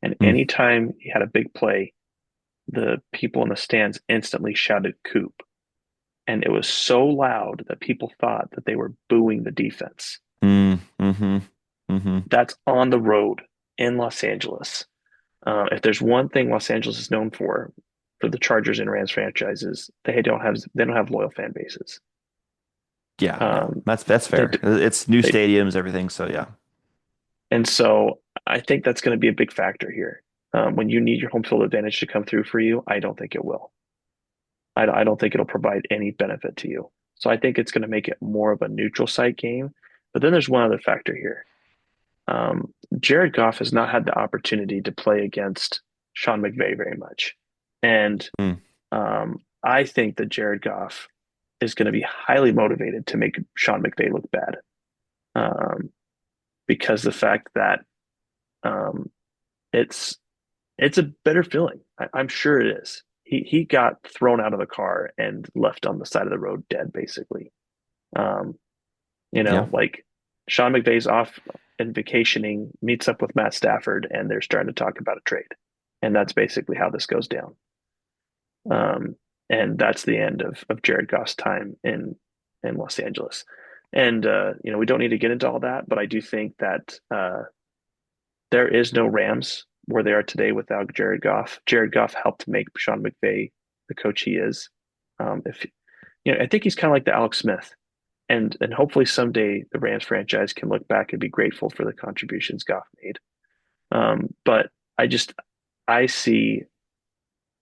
And Mm, anytime he had a big play, the people in the stands instantly shouted Coop. And it was so loud that people thought that they were booing the defense. mm-hmm, mm-hmm. That's on the road in Los Angeles. If there's one thing Los Angeles is known for the Chargers and Rams franchises, they don't have loyal fan bases. Yeah, no, Um, that's they fair. It's new they stadiums, everything. So yeah, and so I think that's going to be a big factor here. When you need your home field advantage to come through for you, I don't think it will. I don't think it'll provide any benefit to you. So I think it's going to make it more of a neutral site game. But then there's one other factor here. Jared Goff has not had the opportunity to play against Sean McVay very much. And mm, I think that Jared Goff is going to be highly motivated to make Sean McVay look bad um, because the fact that um, it's it's a better feeling. I'm sure it is. He got thrown out of the car and left on the side of the road dead, basically. Um, yeah, like Sean McVay's off. and vacationing, meets up with Matt Stafford, and they're starting to talk about a trade. And that's basically how this goes down. Um, and that's the end of Jared Goff's time in Los Angeles. And we don't need to get into all that, but I do think that there is no Rams where they are today without Jared Goff. Jared Goff helped make Sean McVay the coach he is. If I think he's kind of like the Alex Smith, and hopefully someday the Rams franchise can look back and be grateful for the contributions Goff made. But I see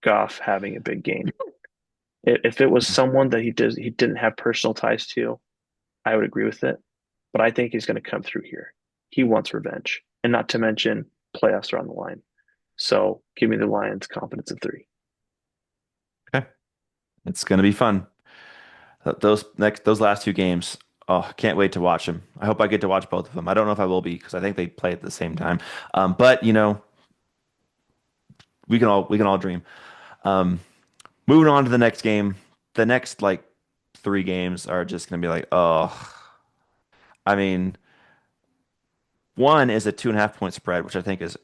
Goff having a big game. If it was someone that he didn't have personal ties to, I would agree with it. But I think he's going to come through here. He wants revenge, and not to mention playoffs are on the line. So give me the Lions confidence of 3. Okay. It's going to be fun. Those last two games. Oh, can't wait to watch them. I hope I get to watch both of them. I don't know if I will be because I think they play at the same time. But we can all dream. Um, Moving on to the next game. The next like three games are just going to be like, oh, I mean, one is a 2.5 point spread, which I think is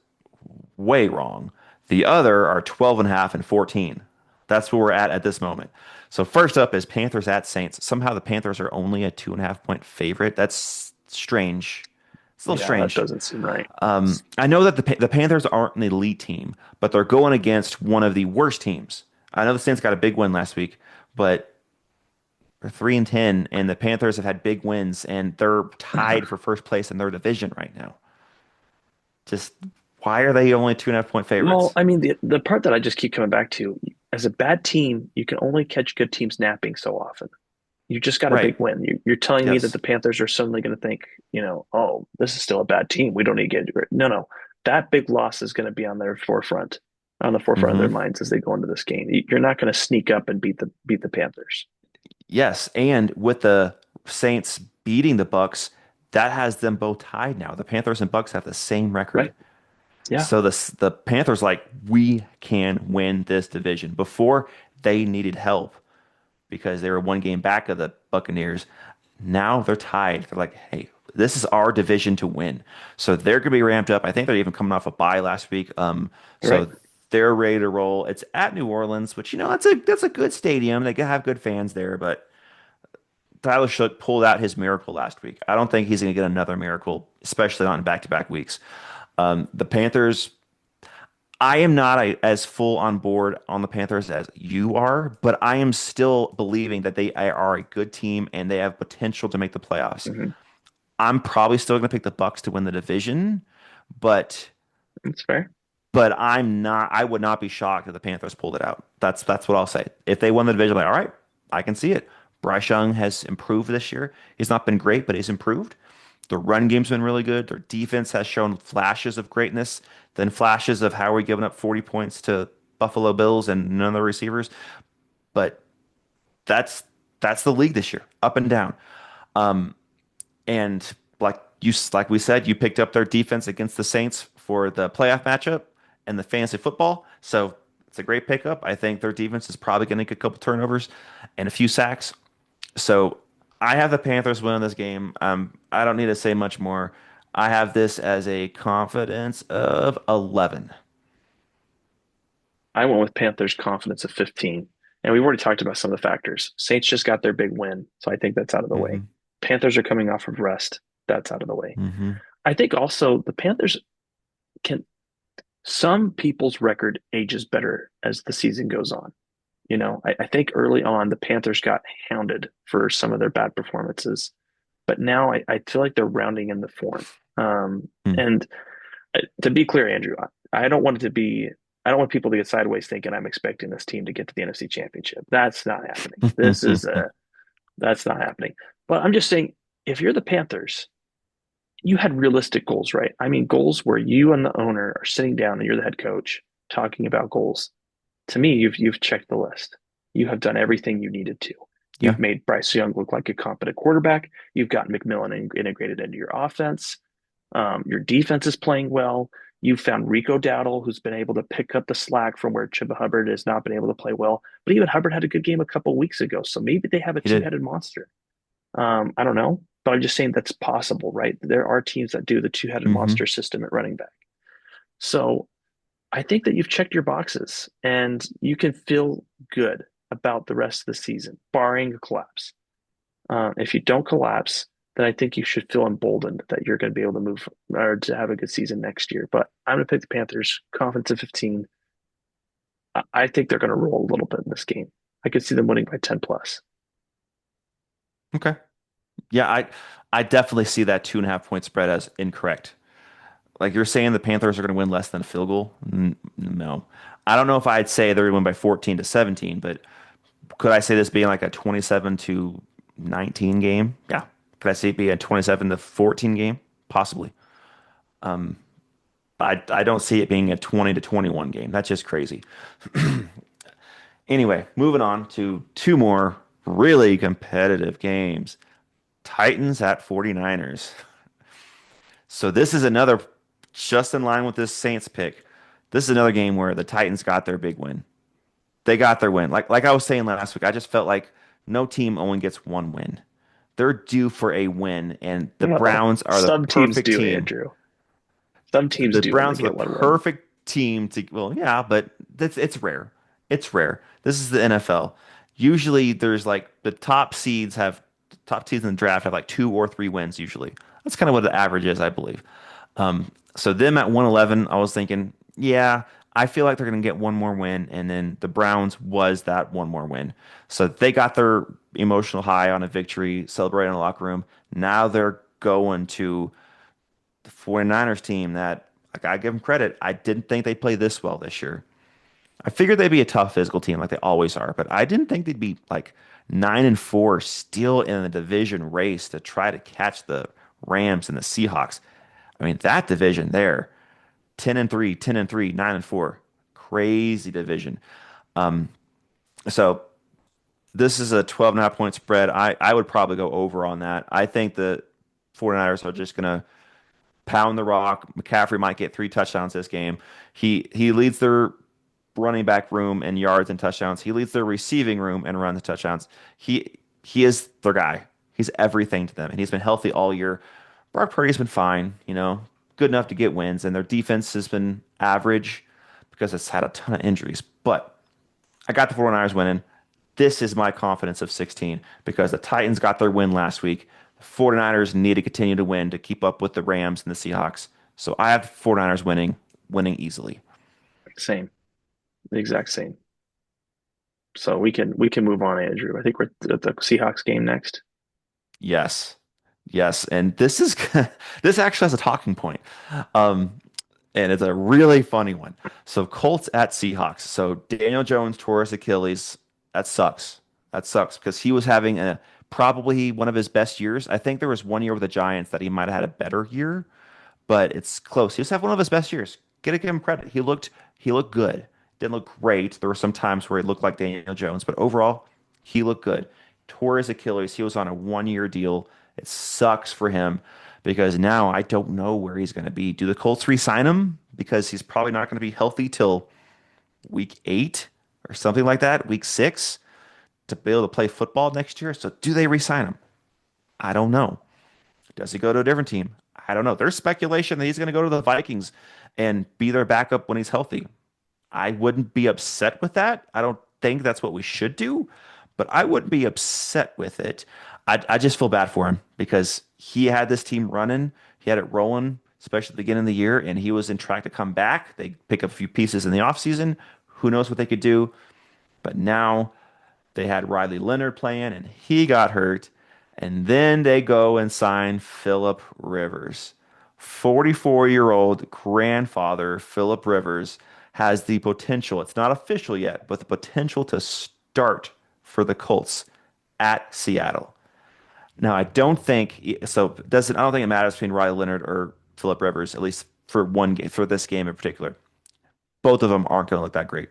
way wrong. The other are 12.5 and 14. That's where we're at this moment. So first up is Panthers at Saints. Somehow the Panthers are only a 2.5 point favorite. That's strange. It's a little Yeah, that strange. doesn't seem right. I know that the Panthers aren't an elite team, but they're going against one of the worst teams. I know the Saints got a big win last week, but they're 3-10, and the Panthers have had big wins, and they're tied for first place in their division right now. Just why are they only 2.5 point Well, favorites? I mean, the part that I just keep coming back to, as a bad team, you can only catch good teams napping so often. You just got a Right. big win. You're telling me that Yes. the Panthers are suddenly going to think, oh, this is still a bad team. We don't need to get rid. No, no, that big loss is going to be on the forefront of their Hmm. minds as they go into this game. You're not going to sneak up and beat the Panthers, Yes, and with the Saints beating the Bucks, that has them both tied now. The Panthers and Bucks have the same record. right? Yeah. So the Panthers like we can win this division. Before they needed help because they were one game back of the Buccaneers. Now they're tied. They're like, hey, this is our division to win. So they're gonna be ramped up. I think they're even coming off a bye last week. Right. So they're ready to roll. It's at New Orleans, which that's a good stadium. They can have good fans there, but Tyler Shook pulled out his miracle last week. I don't think he's going to get another miracle, especially not in back-to-back weeks. The Panthers, I am not as full on board on the Panthers as you are, but I am still believing that they are a good team and they have potential to make the playoffs. Hmm. I'm probably still going to pick the Bucks to win the division, but That's fair. I'm not. I would not be shocked if the Panthers pulled it out. That's what I'll say. If they won the division, I'm like, all right, I can see it. Bryce Young has improved this year. He's not been great, but he's improved. The run game's been really good. Their defense has shown flashes of greatness, then flashes of how we're giving up 40 points to Buffalo Bills and none of the receivers. But that's that's the league this year, up and down. And like we said, you picked up their defense against the Saints for the playoff matchup and the fantasy football. So it's a great pickup. I think their defense is probably going to get a couple turnovers and a few sacks. So I have the Panthers winning this game. I don't need to say much more. I have this as a confidence of 11. I went with Panthers confidence of 15. And we've already talked about some of the factors. Saints just got their big win, so I think that's out of the way. Hmm. Panthers are coming off of rest. That's out of the way. Hmm. I think also the Panthers can some people's record ages better as the season goes on. I think early on the Panthers got hounded for some of their bad performances, but now I feel like they're rounding in the form. And to be clear, Andrew, I don't want it to be. I don't want people to get sideways thinking I'm expecting this team to get to the NFC Championship. That's not happening. That's not happening. But I'm just saying, if you're the Panthers, you had realistic goals, right? I mean, goals where you and the owner are sitting down and you're the head coach talking about goals. To me, you've checked the list. You have done everything you needed to. Yeah, You've made Bryce Young look like a competent quarterback. You've gotten McMillan integrated into your offense. Your defense is playing well. You found Rico Dowdle, who's been able to pick up the slack from where Chuba Hubbard has not been able to play well. But even Hubbard had a good game a couple of weeks ago, so maybe they have a he did. two-headed monster. I don't know. But I'm just saying that's possible, right? There are teams that do the two-headed Hmm. monster system at running back. So I think that you've checked your boxes and you can feel good about the rest of the season, barring a collapse. If you don't collapse, then I think you should feel emboldened that you're going to be able to move or to have a good season next year. But I'm going to pick the Panthers, confidence of 15. I think they're going to roll a little bit in this game. I could see them winning by 10 plus. Okay. Yeah, I definitely see that 2.5 point spread as incorrect. Like you're saying the Panthers are going to win less than a field goal? No. I don't know if I'd say they're going to win by 14 to 17, but could I say this being like a 27 to 19 game? Yeah. Could I see it be a 27 to 14 game? Possibly. I don't see it being a 20 to 21 game. That's just crazy. Anyway, moving on to two more really competitive games. Titans at 49ers. So this is another just in line with this Saints pick. This is another game where the Titans got their big win. They got their win. Like I was saying last week, I just felt like no team only gets one win. They're due for a win, and the Well, Browns are the some teams perfect do, team. Andrew. Some teams The do only Browns are the get one win. perfect team to, well, yeah, but it's rare. It's rare. This is the NFL. Usually there's like the top seeds in the draft have like 2 or 3 wins usually. That's kind of what the average is, I believe. So them at 111, I was thinking, yeah, I feel like they're going to get one more win, and then the Browns was that one more win. So they got their emotional high on a victory, celebrating in the locker room. Now they're going to the 49ers team that I gotta give them credit. I didn't think they'd play this well this year. I figured they'd be a tough physical team like they always are, but I didn't think they'd be like 9-4 still in the division race to try to catch the Rams and the Seahawks. I mean, that division there, 10-3, 10-3, 9-4. Crazy division. So this is a 12.5 point spread. I would probably go over on that. I think the 49ers are just gonna pound the rock. McCaffrey might get 3 touchdowns this game. He leads their running back room in yards and touchdowns. He leads their receiving room and runs and touchdowns. He is their guy. He's everything to them, and he's been healthy all year. Brock Purdy's been fine, good enough to get wins, and their defense has been average because it's had a ton of injuries. But I got the 49ers winning. This is my confidence of 16 because the Titans got their win last week. The 49ers need to continue to win to keep up with the Rams and the Seahawks. So I have the 49ers winning easily. Same, the exact same. So we can move on, Andrew. I think we're at the Seahawks game next. Yes. Yes, and this is this actually has a talking point. Um, and it's a really funny one. So Colts at Seahawks. So Daniel Jones tore his Achilles. That sucks. That sucks because he was having a probably one of his best years. I think there was one year with the Giants that he might have had a better year, but it's close. He was having one of his best years. Gotta give him credit. He looked good. Didn't look great. There were some times where he looked like Daniel Jones, but overall, he looked good. Tore his Achilles. He was on a 1 year deal. It sucks for him because now I don't know where he's going to be. Do the Colts re-sign him? Because he's probably not going to be healthy till week 8 or something like that, week 6 to be able to play football next year. So do they re-sign him? I don't know. Does he go to a different team? I don't know. There's speculation that he's going to go to the Vikings and be their backup when he's healthy. I wouldn't be upset with that. I don't think that's what we should do, but I wouldn't be upset with it. I just feel bad for him because he had this team running, he had it rolling, especially at the beginning of the year, and he was in track to come back. They pick up a few pieces in the offseason. Who knows what they could do? But now they had Riley Leonard playing, and he got hurt. And then they go and sign Philip Rivers. 44-year-old grandfather Philip Rivers has the potential, it's not official yet, but the potential to start for the Colts at Seattle. Now, I don't think so. I don't think it matters between Riley Leonard or Philip Rivers, at least for one game, for this game in particular. Both of them aren't going to look that great.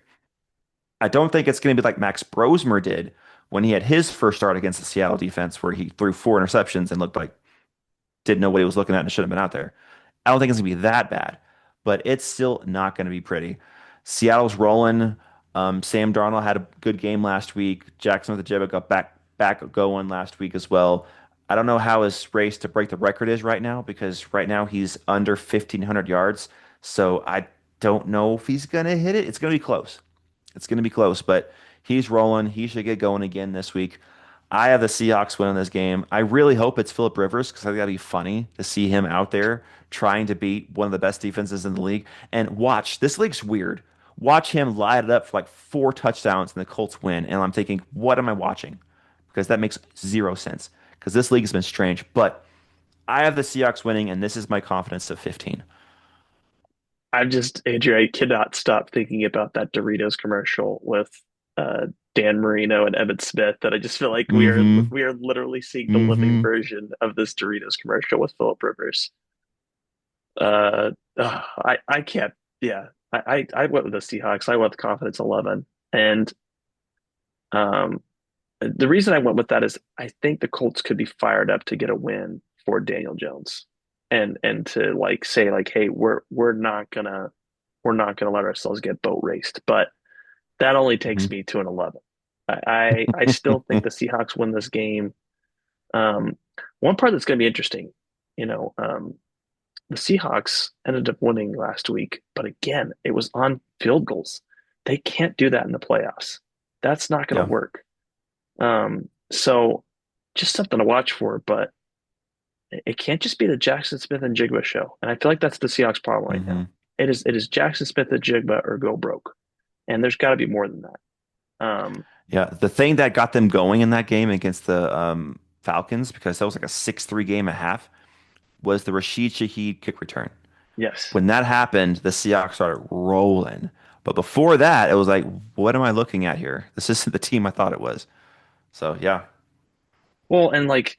I don't think it's going to be like Max Brosmer did when he had his first start against the Seattle defense, where he threw 4 interceptions and looked like didn't know what he was looking at and shouldn't have been out there. I don't think it's going to be that bad, but it's still not going to be pretty. Seattle's rolling. Sam Darnold had a good game last week. Jackson with the Jibba got back going last week as well. I don't know how his race to break the record is right now because right now he's under 1,500 yards. So I don't know if he's going to hit it. It's going to be close. It's going to be close, but he's rolling. He should get going again this week. I have the Seahawks winning this game. I really hope it's Philip Rivers because I think that'd be funny to see him out there trying to beat one of the best defenses in the league. And watch, this league's weird. Watch him light it up for like 4 touchdowns and the Colts win. And I'm thinking, what am I watching? Because that makes zero sense. Because this league has been strange. But I have the Seahawks winning, and this is my confidence of 15. Andrew, I cannot stop thinking about that Doritos commercial with uh, Dan Marino and Emmitt Smith. That I just feel like Mm-hmm. we are literally seeing the living Mm-hmm. version of this Doritos commercial with Philip Rivers. I can't. Yeah, I went with the Seahawks. I went with confidence 11, and um, the reason I went with that is I think the Colts could be fired up to get a win for Daniel Jones, and to like say like, hey, we're not gonna let ourselves get boat raced. But that only takes me to an 11. I still think the Seahawks win this game. Um, One part that's going to be interesting, you know, the Seahawks ended up winning last week, but again, it was on field goals. They can't do that in the playoffs. That's not going to Yeah. work. So just something to watch for, but it can't just be the Jackson Smith and Jigba show. And I feel like that's the Seahawks problem right Mm-hmm. now. It is Jackson Smith and Jigba or go broke. And there's got to be more than that. Yeah, the thing that got them going in that game against the Falcons, because that was like a 6-3 game at half, was the Rashid Shaheed kick return. yes. When that happened, the Seahawks started rolling. But before that, it was like, what am I looking at here? This isn't the team I thought it was. So yeah. Well, and like,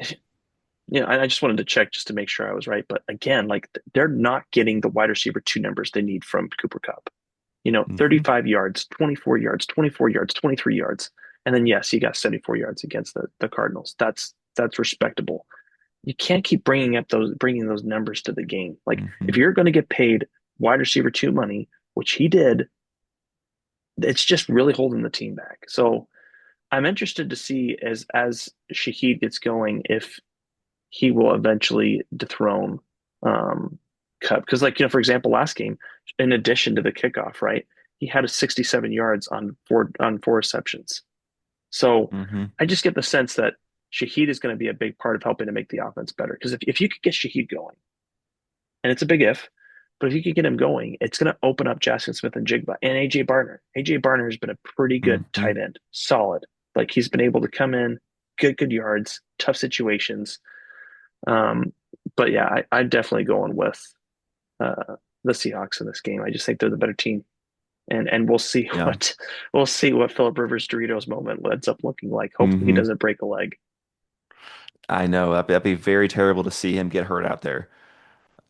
I just wanted to check just to make sure I was right. But again, like they're not getting the wide receiver two numbers they need from Cooper Kupp. Hmm. 35 yards, 24 yards, 24 yards, 23 yards. And then yes, he got 74 yards against the Cardinals. That's respectable. You can't keep bringing those numbers to the game. Like if Hmm. you're going to get paid wide receiver two money, which he did, it's just really holding the team back. So I'm interested to see as Shaheed gets going if he will eventually dethrone um, Cup. Because, like, for example, last game, in addition to the kickoff, right, he had a 67 yards on four receptions. So Hmm. I just get the sense that Shaheed is going to be a big part of helping to make the offense better. Because if you could get Shaheed going, and it's a big if, but if you could get him going, it's going to open up Jackson Smith and Jigba and AJ Barner. AJ Barner has been a pretty good Hmm. tight end, solid. Like he's been able to come in, get good yards, tough situations. Um, but yeah, I'm definitely going with the Seahawks in this game. I just think they're the better team, and Yeah. we'll see what Philip Rivers Doritos moment ends up looking like. Hopefully, he Hmm. doesn't break a leg. I know that'd be very terrible to see him get hurt out there.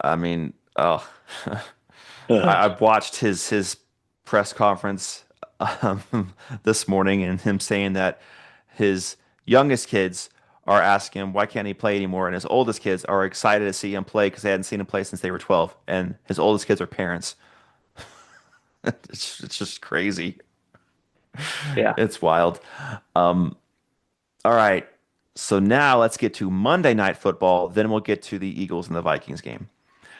I mean, oh, Ugh. I've watched his press conference this morning and him saying that his youngest kids are asking him why can't he play anymore, and his oldest kids are excited to see him play because they hadn't seen him play since they were 12, and his oldest kids are parents. It's just crazy. Yeah, It's wild. All right. So now let's get to Monday Night Football. Then we'll get to the Eagles and the Vikings game.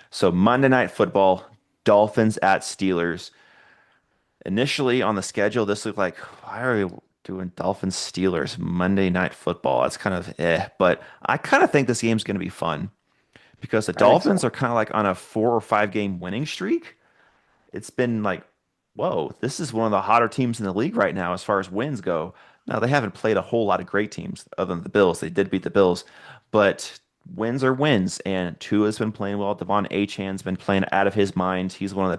So Monday Night Football, Dolphins at Steelers. Initially on the schedule, this looked like, why are we doing Dolphins Steelers Monday Night Football? That's kind of but I kind of think this game's going to be fun because the I think Dolphins so. are kind of like on a 4 or 5 game winning streak. It's been like, whoa, this is one of the hotter teams in the league right now as far as wins go. Now, they haven't played a whole lot of great teams other than the Bills. They did beat the Bills, but wins are wins. And Tua's been playing well. Devon Achan's been playing out of his mind. He's looked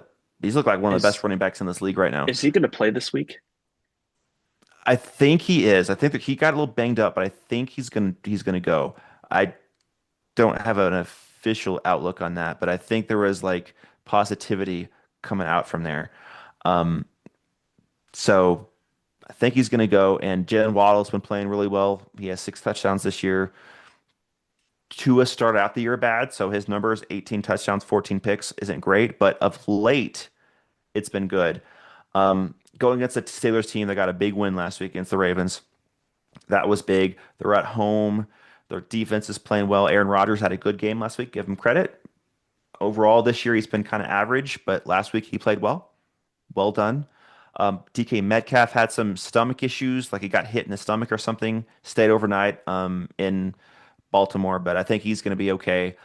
like one of the best Is running backs in this league right now. is he going to play this week? I think he is. I think that he got a little banged up, but I think he's gonna go. I don't have an official outlook on that, but I think there was like positivity coming out from there. Um, so I think he's going to go. And Jalen Waddle's been playing really well. He has 6 touchdowns this year. Tua started out the year bad, so his numbers 18 touchdowns, 14 picks isn't great, but of late it's been good. Going against the Steelers team that got a big win last week against the Ravens, that was big. They're at home. Their defense is playing well. Aaron Rodgers had a good game last week. Give him credit. Overall, this year he's been kind of average, but last week he played well. Well done. DK Metcalf had some stomach issues, like he got hit in the stomach or something. Stayed overnight in Baltimore, but I think he's going to be okay.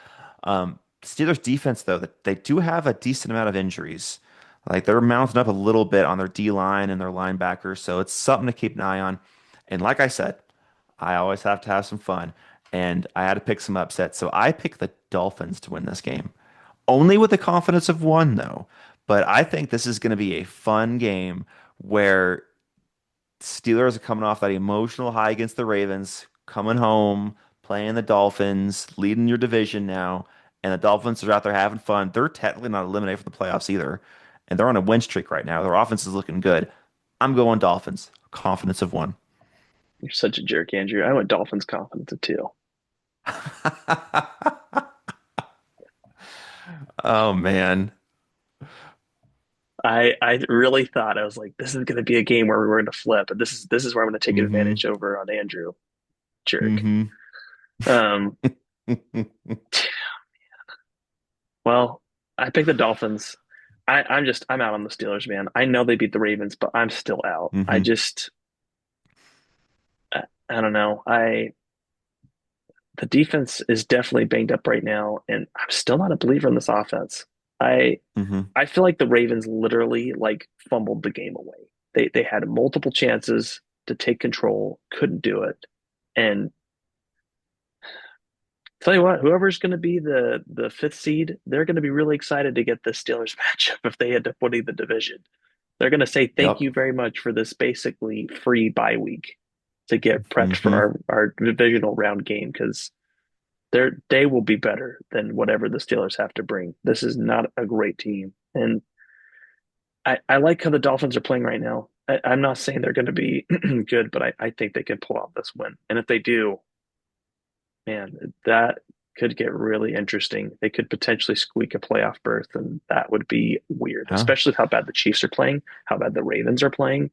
Steelers defense, though, that they do have a decent amount of injuries. Like they're mounting up a little bit on their D line and their linebackers, so it's something to keep an eye on. And like I said, I always have to have some fun, and I had to pick some upsets, so I picked the Dolphins to win this game. Only with the confidence of one, though. But I think this is going to be a fun game where Steelers are coming off that emotional high against the Ravens, coming home, playing the Dolphins, leading your division now, and the Dolphins are out there having fun. They're technically not eliminated from the playoffs either, and they're on a win streak right now. Their offense is looking good. I'm going Dolphins. Confidence of one. You're such a jerk, Andrew. I went Dolphins confidence of two. Oh man. I really thought I was like, this is going to be a game where we're going to flip, and this is where I'm going to take Mm-hmm. advantage over on Andrew. Jerk. Mm-hmm. Um, well, I picked the Dolphins. I'm out on the Steelers, man. I know they beat the Ravens, but I'm still out. Mm-hmm. I don't know. I The defense is definitely banged up right now, and I'm still not a believer in this offense. I Mm-hmm. I feel like the Ravens literally like fumbled the game away. They had multiple chances to take control, couldn't do it. And tell you what, whoever's going to be the fifth seed, they're going to be really excited to get the Steelers matchup if they end up winning the division. They're going to say thank Yep. you very much for this basically free bye week to get prepped for Mm-hmm. our divisional round game because they will be better than whatever the Steelers have to bring. This is not a great team, and I like how the Dolphins are playing right now. I'm not saying they're going to be good, but I think they can pull off this win. And if they do, man, that could get really interesting. They could potentially squeak a playoff berth, and that would be weird, Yeah. especially with how bad the Chiefs are playing, how bad the Ravens are playing.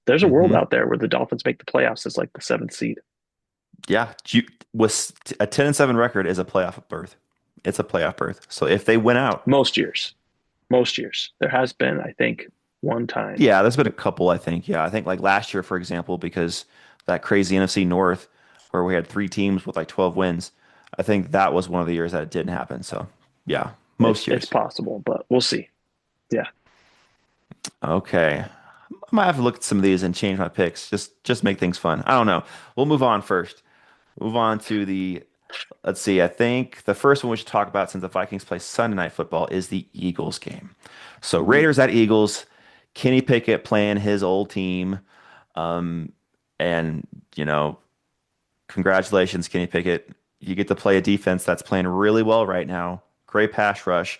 There's a world Mm-hmm. out there where the Dolphins make the playoffs as like the seventh seed Yeah, with a 10-7 record is a playoff berth. It's a playoff berth. So if they win out, most years. Most years. There has been, I think, one time. yeah, there's been a couple, I think. Yeah, I think like last year, for example, because that crazy NFC North where we had three teams with like 12 wins, I think that was one of the years that it didn't happen. So yeah, most It's years. possible, but we'll see. Yeah. Okay. I might have to look at some of these and change my picks. Just make things fun. I don't know. We'll move on first. Move on to the let's see. I think the first one we should talk about since the Vikings play Sunday Night Football is the Eagles game. So Ooh. Raiders at Eagles, Kenny Pickett playing his old team. Um, and you know, congratulations, Kenny Pickett. You get to play a defense that's playing really well right now. Great pass rush.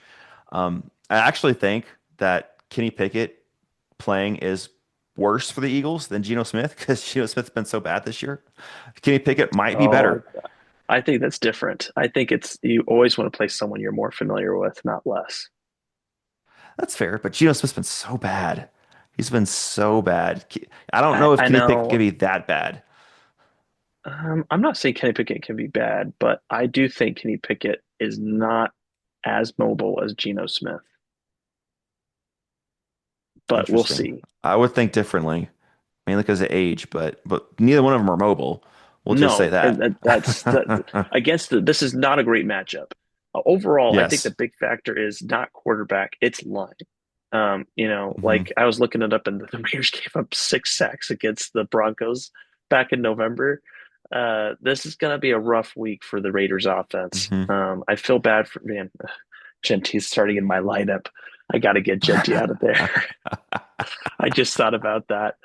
I actually think that Kenny Pickett playing is worse for the Eagles than Geno Smith because Geno Smith's been so bad this year. Kenny Pickett might be Oh, better. I think that's different. I think it's you always want to play someone you're more familiar with, not less. That's fair, but Geno Smith's been so bad. He's been so bad. I don't know if I Kenny Pickett can know. be that bad. I'm not saying Kenny Pickett can be bad, but I do think Kenny Pickett is not as mobile as Geno Smith. But we'll Interesting. see. I would think differently, mainly because of age, but neither one of them are mobile. We'll just say No, and that. that's against this is not a great matchup. Overall, I think the Yes. big factor is not quarterback, it's line. Hmm. Like I was looking it up, and the Raiders gave up 6 sacks against the Broncos back in November. This is going to be a rough week for the Raiders offense. Hmm. I feel bad for man. Gentry's starting in my lineup. I got to get Genty out of there. I just thought about that.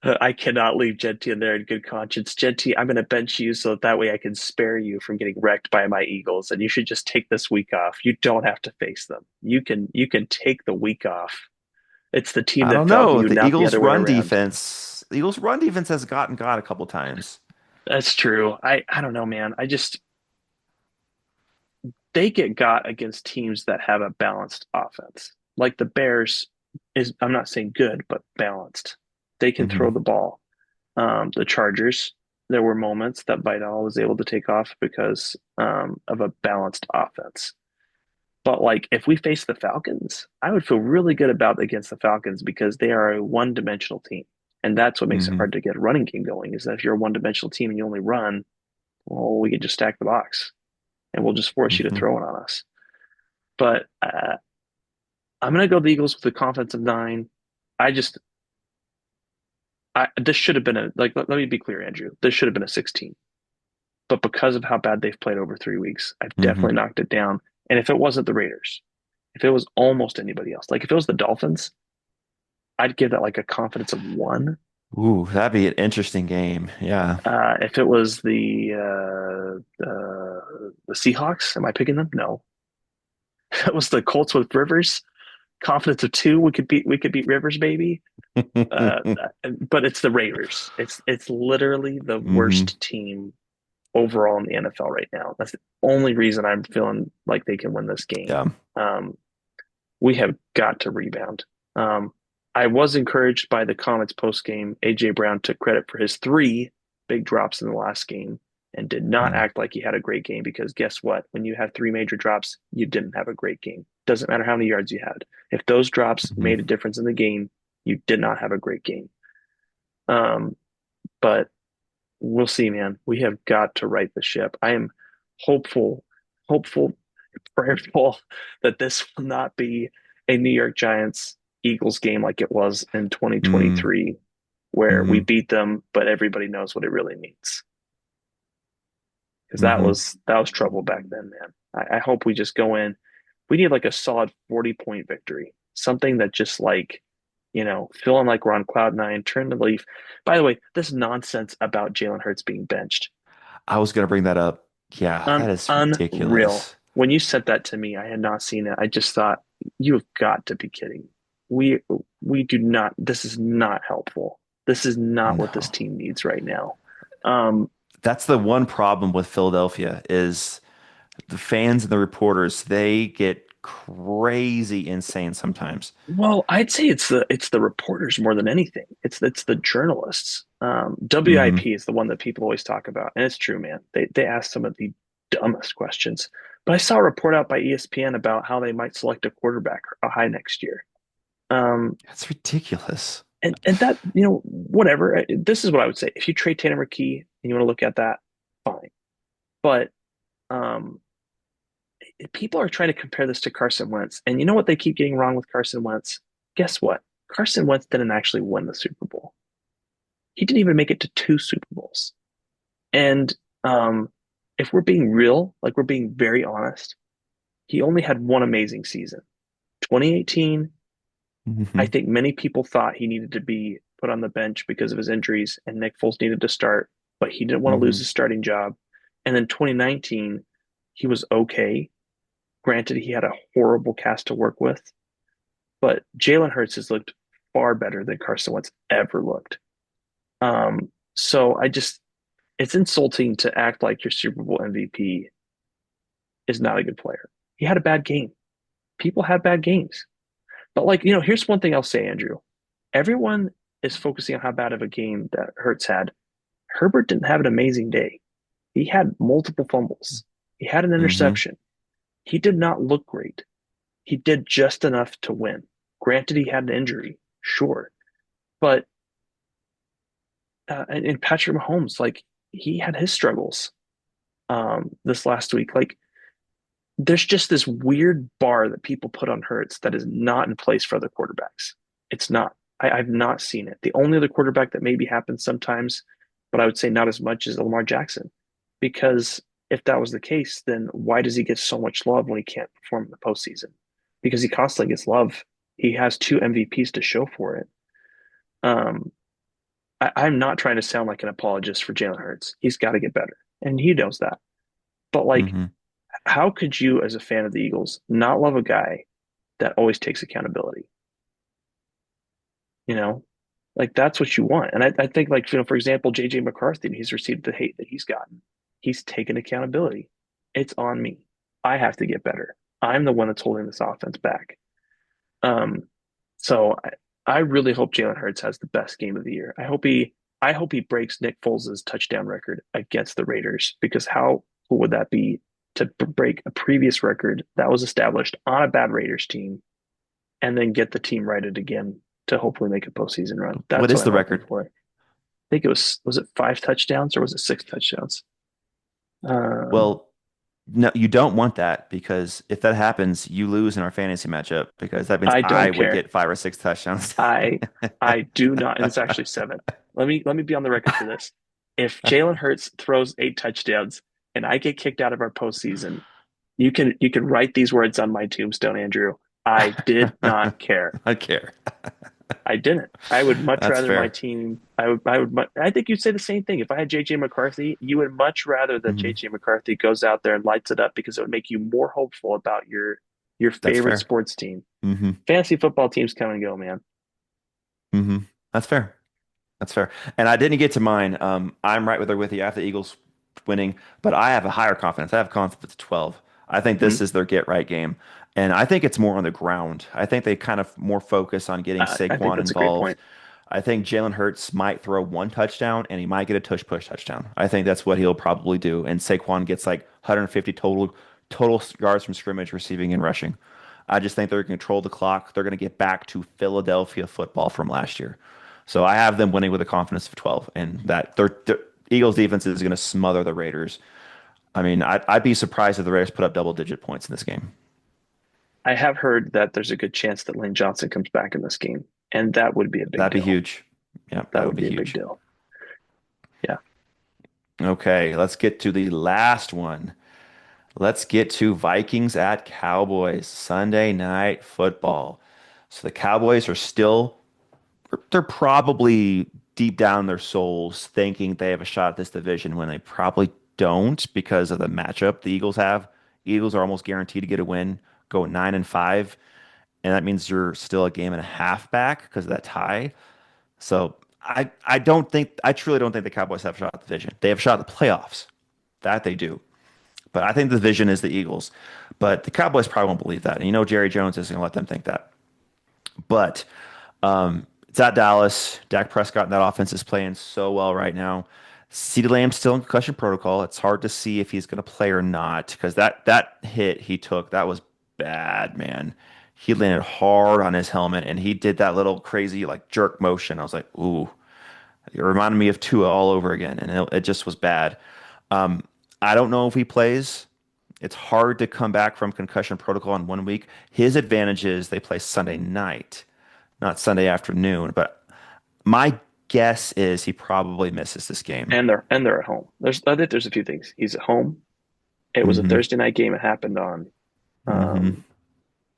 I cannot leave Genty in there in good conscience. Genty, I'm going to bench you so that way I can spare you from getting wrecked by my Eagles. And you should just take this week off. You don't have to face them. You can take the week off. It's the team I that don't fell to know. you, not the other way around. The Eagles' run defense has gotten got a couple times. That's true. I don't know, man. They get got against teams that have a balanced offense. Like the Bears is I'm not saying good, but balanced. They can throw Hmm. the ball. The Chargers, there were moments that Vidal was able to take off because of a balanced offense. But like if we face the Falcons, I would feel really good about against the Falcons because they are a one-dimensional team. And that's what makes it Hmm. hard to get a running game going, is that if you're a one-dimensional team and you only run, well, we can just stack the box and we'll just force you to Hmm. throw it on us. But I'm going to go the Eagles with a confidence of 9. I just, this should have been let me be clear, Andrew. This should have been a 16. But because of how bad they've played over 3 weeks, I've Hmm. definitely knocked it down. And if it wasn't the Raiders, if it was almost anybody else, like if it was the Dolphins, I'd give that like a confidence of 1. Ooh, that'd be an interesting game. Yeah. If it was the Seahawks, am I picking them? No. If it was the Colts with Rivers, confidence of 2, we could beat Rivers, baby. Uh, but it's the Raiders. It's literally the Hmm. worst team overall in the NFL right now. That's the only reason I'm feeling like they can win this game. Yeah. Um, we have got to rebound. Um, I was encouraged by the comments post game. AJ Brown took credit for his 3 big drops in the last game and did not Mm. act like he had a great game because guess what? When you have 3 major drops, you didn't have a great game. Doesn't matter how many yards you had. If those drops Mhm. made a difference in the game, you did not have a great game. Um, but we'll see, man. We have got to right the ship. I am hopeful, hopeful, prayerful that this will not be a New York Giants Eagles game like it was in Mm. 2023, where we Mhm. beat them, but everybody knows what it really means. Because that Mhm. was that was trouble back then, man. I hope we just go in. We need like a solid 40-point victory, something that just feeling like we're on cloud 9, turn the leaf. By the way, this nonsense about Jalen Hurts being benched, I was gonna bring that up. Yeah, that is unreal. ridiculous. When you said that to me, I had not seen it. I just thought, you've got to be kidding. We we do not. This is not helpful. This is not what this No. team needs right now. Um, That's the one problem with Philadelphia is the fans and the reporters, they get crazy insane sometimes. well, I'd say it's the reporters more than anything. It's the journalists. Hmm. WIP is the one that people always talk about, and it's true, man. They ask some of the dumbest questions. But I saw a report out by ESPN about how they might select a quarterback high next year. Um, That's ridiculous. and that, whatever. This is what I would say. If you trade Tanner McKee and you want to look at that, fine. But um, people are trying to compare this to Carson Wentz, and you know what they keep getting wrong with Carson Wentz? Guess what? Carson Wentz didn't actually win the Super Bowl. He didn't even make it to 2 Super Bowls. And if we're being real, like we're being very honest, he only had one amazing season. 2018, I Hmm. think many people thought he needed to be put on the bench because of his injuries, and Nick Foles needed to start, but he didn't want to lose Hmm. his starting job. And then 2019, he was okay. Granted, he had a horrible cast to work with, but Jalen Hurts has looked far better than Carson Wentz ever looked. So it's insulting to act like your Super Bowl MVP is not a good player. He had a bad game. People have bad games. But here's one thing I'll say, Andrew. Everyone is focusing on how bad of a game that Hurts had. Herbert didn't have an amazing day. He had multiple fumbles. He had an Hmm. interception. He did not look great. He did just enough to win. Granted, he had an injury, sure, but and Patrick Mahomes, like he had his struggles this last week. Like there's just this weird bar that people put on Hurts that is not in place for other quarterbacks. It's not. I've not seen it. The only other quarterback that maybe happens sometimes, but I would say not as much as Lamar Jackson. Because if that was the case, then why does he get so much love when he can't perform in the postseason? Because he constantly gets love. He has 2 MVPs to show for it. Um, I'm not trying to sound like an apologist for Jalen Hurts. He's got to get better, and he knows that. But like, Hmm. how could you, as a fan of the Eagles, not love a guy that always takes accountability? You know, like that's what you want. And I think, like, for example, JJ McCarthy, he's received the hate that he's gotten. He's taken accountability. It's on me. I have to get better. I'm the one that's holding this offense back. Um, so I really hope Jalen Hurts has the best game of the year. I hope he breaks Nick Foles' touchdown record against the Raiders because how cool would that be to break a previous record that was established on a bad Raiders team and then get the team righted again to hopefully make a postseason run. What That's is what I'm the hoping record? for. I think it was it 5 touchdowns or was it 6 touchdowns? Um, Well, no, you don't want that because if that happens, you lose in our fantasy matchup because that means I I don't would care. get 5 or 6 touchdowns. I I do not, and it's actually 7. Let me be on the record for this. If Jalen Hurts throws 8 touchdowns and I get kicked out of our postseason, you can write these words on my tombstone, Andrew. I did not care. I care. I didn't. I would much That's rather my fair. team. I think you'd say the same thing. If I had JJ McCarthy, you would much rather that Hmm. JJ McCarthy goes out there and lights it up because it would make you more hopeful about your That's favorite fair. sports team. Hmm. Fantasy football teams come and go, man. Hmm. That's fair. That's fair. And I didn't get to mine. I'm right with you. I have the Eagles winning, but I have a higher confidence. I have confidence at 12. I think this Mhm. is their get right game. And I think it's more on the ground. I think they kind of more focus on getting I think Saquon that's a great involved. point. I think Jalen Hurts might throw one touchdown and he might get a tush push touchdown. I think that's what he'll probably do. And Saquon gets like 150 total yards from scrimmage, receiving and rushing. I just think they're going to control the clock. They're going to get back to Philadelphia football from last year. So I have them winning with a confidence of 12, and that their Eagles defense is going to smother the Raiders. I mean, I'd be surprised if the Raiders put up double-digit points in this game. I have heard that there's a good chance that Lane Johnson comes back in this game, and that would be a big That'd be deal. huge. Yeah, That that would would be be a big huge. deal. Yeah. Okay, let's get to the last one. Let's get to Vikings at Cowboys, Sunday night football. So the Cowboys are still, they're probably deep down in their souls thinking they have a shot at this division when they probably don't because of the matchup the Eagles have. Eagles are almost guaranteed to get a win, go 9-5, and that means you're still a game and a half back because of that tie. So I truly don't think the Cowboys have a shot at the division. They have a shot at the playoffs. That they do. But I think the division is the Eagles. But the Cowboys probably won't believe that. And you know Jerry Jones isn't going to let them think that. But it's at Dallas. Dak Prescott and that offense is playing so well right now. CeeDee Lamb's still in concussion protocol. It's hard to see if he's going to play or not because that hit he took, that was bad, man. He landed hard on his helmet and he did that little crazy like jerk motion. I was like, ooh, it reminded me of Tua all over again, and it just was bad. Um, I don't know if he plays. It's hard to come back from concussion protocol in 1 week. His advantage is they play Sunday night, not Sunday afternoon. But my guess is he probably misses this game. And they're at home. I think there's a few things. He's at home. It was a Hmm. Thursday night game it happened on. Hmm. Um,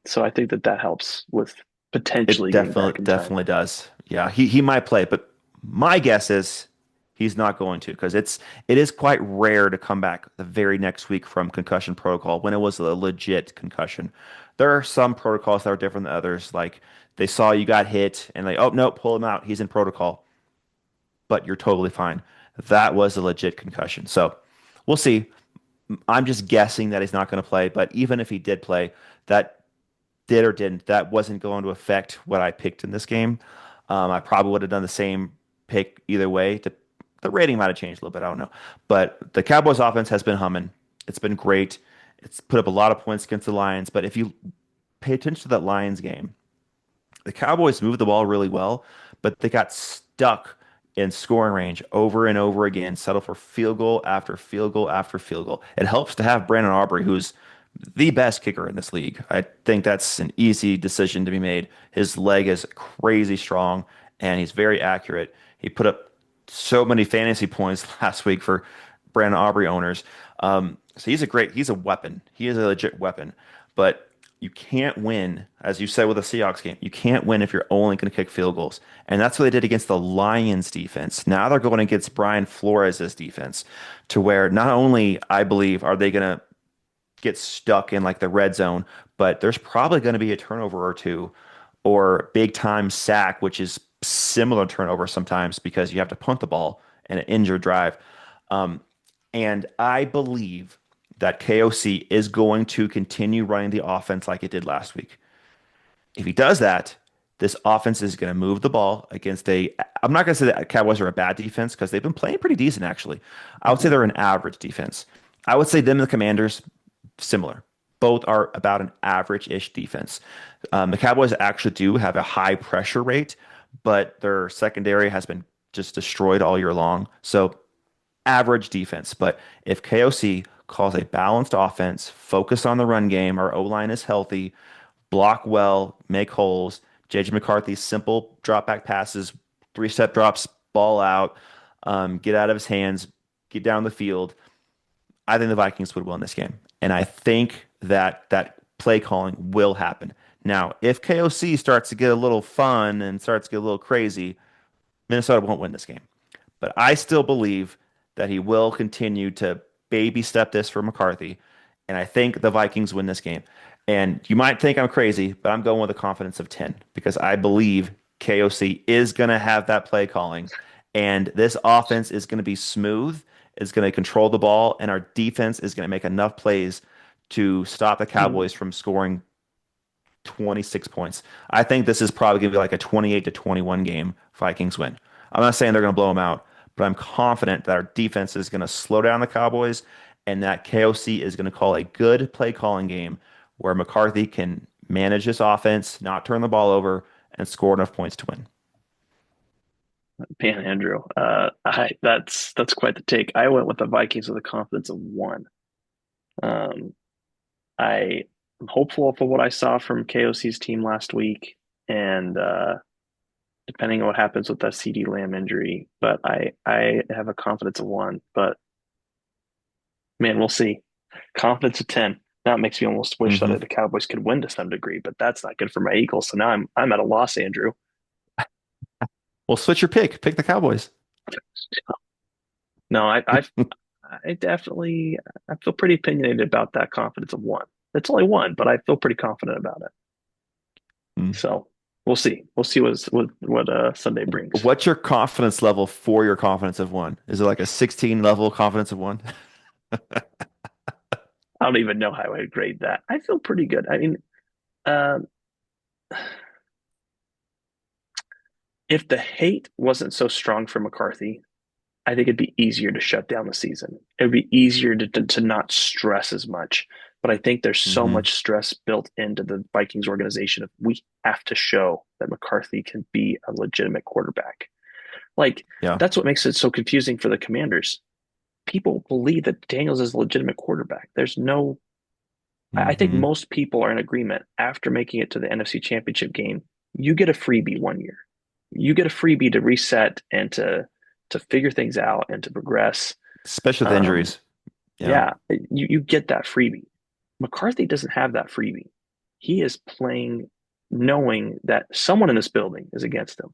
so I think that that helps with It potentially getting back definitely in time. definitely does. Yeah, he might play, but my guess is he's not going to because it is quite rare to come back the very next week from concussion protocol when it was a legit concussion. There are some protocols that are different than others. Like they saw you got hit and they, oh no, pull him out. He's in protocol, but you're totally fine. That was a legit concussion. So we'll see. I'm just guessing that he's not going to play, but even if he did play, that did or didn't, that wasn't going to affect what I picked in this game. I probably would have done the same pick either way. The rating might have changed a little bit. I don't know. But the Cowboys offense has been humming. It's been great. It's put up a lot of points against the Lions. But if you pay attention to that Lions game, the Cowboys moved the ball really well, but they got stuck in scoring range over and over again, settle for field goal after field goal after field goal. It helps to have Brandon Aubrey, who's the best kicker in this league. I think that's an easy decision to be made. His leg is crazy strong and he's very accurate. He put up so many fantasy points last week for Brandon Aubrey owners. So he's a weapon. He is a legit weapon. But you can't win, as you said with the Seahawks game, you can't win if you're only going to kick field goals. And that's what they did against the Lions defense. Now they're going against Brian Flores' defense, to where not only, I believe, are they going to get stuck in like the red zone, but there's probably going to be a turnover or two or big time sack, which is similar turnover sometimes because you have to punt the ball and an injured drive. Um, and I believe that KOC is going to continue running the offense like it did last week. If he does that, This offense is going to move the ball against a. I'm not going to say that Cowboys are a bad defense because they've been playing pretty decent actually. I would say Mhm. they're an average defense. I would say them and the Commanders similar. Both are about an average-ish defense. The Cowboys actually do have a high pressure rate, but their secondary has been just destroyed all year long. So average defense. But if KOC calls a balanced offense, focus on the run game, our O line is healthy, block well, make holes. JJ McCarthy's simple drop back passes, three-step drops, ball out, get out of his hands, get down the field. I think the Vikings would win this game. And I think that that play calling will happen. Now, if KOC starts to get a little fun and starts to get a little crazy, Minnesota won't win this game. But I still believe that he will continue to baby step this for McCarthy. And I think the Vikings win this game. And you might think I'm crazy, but I'm going with a confidence of 10 because I believe KOC is going to have that play calling. And this offense is going to be smooth, is going to control the ball, and our defense is going to make enough plays to stop the Mhm. Cowboys from scoring 26 points. I think this is probably going to be like a 28 to 21 game. Vikings win. I'm not saying they're going to blow them out, but I'm confident that our defense is going to slow down the Cowboys and that KOC is going to call a good play calling game where McCarthy can manage his offense, not turn the ball over, and score enough points to win. Man, Andrew, that's quite the take. I went with the Vikings with a confidence of one. Um, I am hopeful for what I saw from KOC's team last week, and depending on what happens with that CD Lamb injury, but I have a confidence of one. But man, we'll see. Confidence of 10. Now it makes me almost wish that Hmm. the Cowboys could win to some degree, but that's not good for my Eagles. So now I'm at a loss, Andrew. Well, switch your pick. Pick the Cowboys. No, I definitely I feel pretty opinionated about that confidence of one. It's only one, but I feel pretty confident about it. Hmm. So we'll see. We'll see what Sunday brings. What's your confidence level for your confidence of one? Is it like a 16 level confidence of one? I don't even know how I would grade that. I feel pretty good. I mean, um, if the hate wasn't so strong for McCarthy, I think it'd be easier to shut down the season. It would be easier to not stress as much. But I think there's so Hmm. much stress built into the Vikings organization. Of we have to show that McCarthy can be a legitimate quarterback. Like Yeah. that's what makes it so confusing for the Commanders. People believe that Daniels is a legitimate quarterback. There's no, I think Hmm. most people are in agreement after making it to the NFC Championship game. You get a freebie one year. You get a freebie to reset and to figure things out and to progress. Especially with Um, injuries. Yeah. yeah, you get that freebie. McCarthy doesn't have that freebie. He is playing knowing that someone in this building is against him.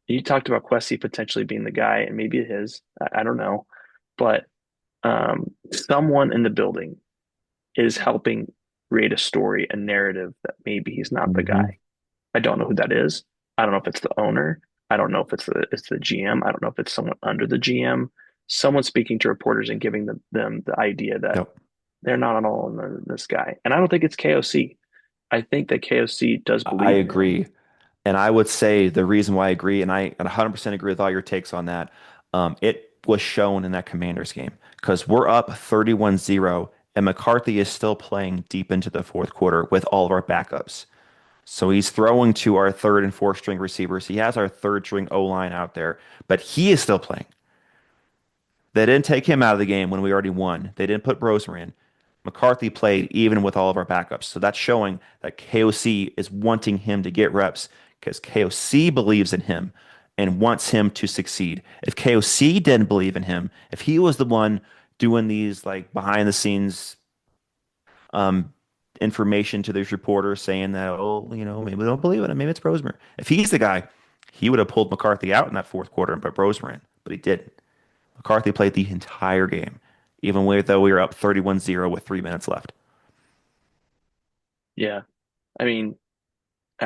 You talked about Quessy potentially being the guy, and maybe it is. I don't know, but someone in the building is helping create a story, a narrative that maybe he's not the Hmm. guy. I don't know who that is. I don't know if it's the owner. I don't know if it's the GM. I don't know if it's someone under the GM. Someone speaking to reporters and giving them the idea that Yep. they're not all in this guy. And I don't think it's KOC. I think that KOC does I believe in him. agree. And I would say the reason why I agree, and I 100% agree with all your takes on that, it was shown in that Commanders game because we're up 31-0 and McCarthy is still playing deep into the fourth quarter with all of our backups. So he's throwing to our third and fourth string receivers. He has our third string O line out there, but he is still playing. They didn't take him out of the game when we already won. They didn't put Brosmer in. McCarthy played even with all of our backups. So that's showing that KOC is wanting him to get reps because KOC believes in him and wants him to succeed. If KOC didn't believe in him, if he was the one doing these like behind the scenes um, information to these reporters saying that, oh, maybe they don't believe in him, maybe it's Brosmer. If he's the guy, he would have pulled McCarthy out in that fourth quarter and put Brosmer in, but he didn't. McCarthy played the entire game, even though we were up 31-0 with 3 minutes left. Yeah. I mean,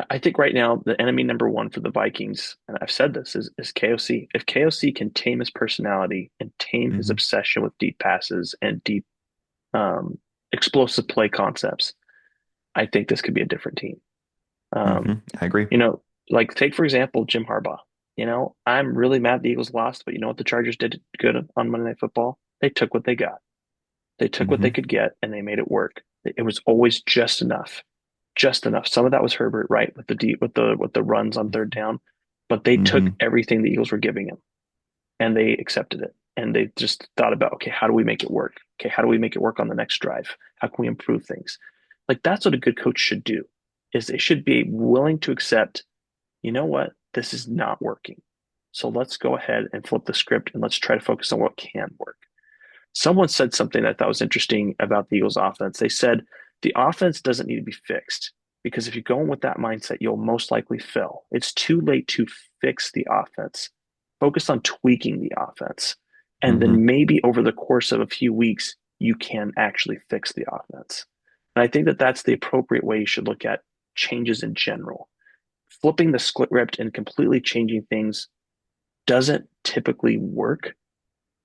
I think right now the enemy number one for the Vikings, and I've said this, is KOC. If KOC can tame his personality and tame his Hmm. obsession with deep passes and deep um, explosive play concepts, I think this could be a different team. Hmm. Um, I agree. you know, Like, take for example, Jim Harbaugh. I'm really mad the Eagles lost, but you know what the Chargers did good on Monday Night Football? They took what they got. They took what they Hmm. could get and they made it work. It was always just enough. Just enough. Some of that was Herbert, right, with the deep with the runs on third down, but they took Hmm. everything the Eagles were giving him and they accepted it. And they just thought about, okay, how do we make it work? Okay, how do we make it work on the next drive? How can we improve things? Like that's what a good coach should do, is they should be willing to accept, you know what, this is not working. So let's go ahead and flip the script and let's try to focus on what can work. Someone said something that I thought was interesting about the Eagles offense. They said the offense doesn't need to be fixed because if you go in with that mindset, you'll most likely fail. It's too late to fix the offense. Focus on tweaking the offense. And Hmm. then maybe over the course of a few weeks, you can actually fix the offense. And I think that that's the appropriate way you should look at changes in general. Flipping the script and completely changing things doesn't typically work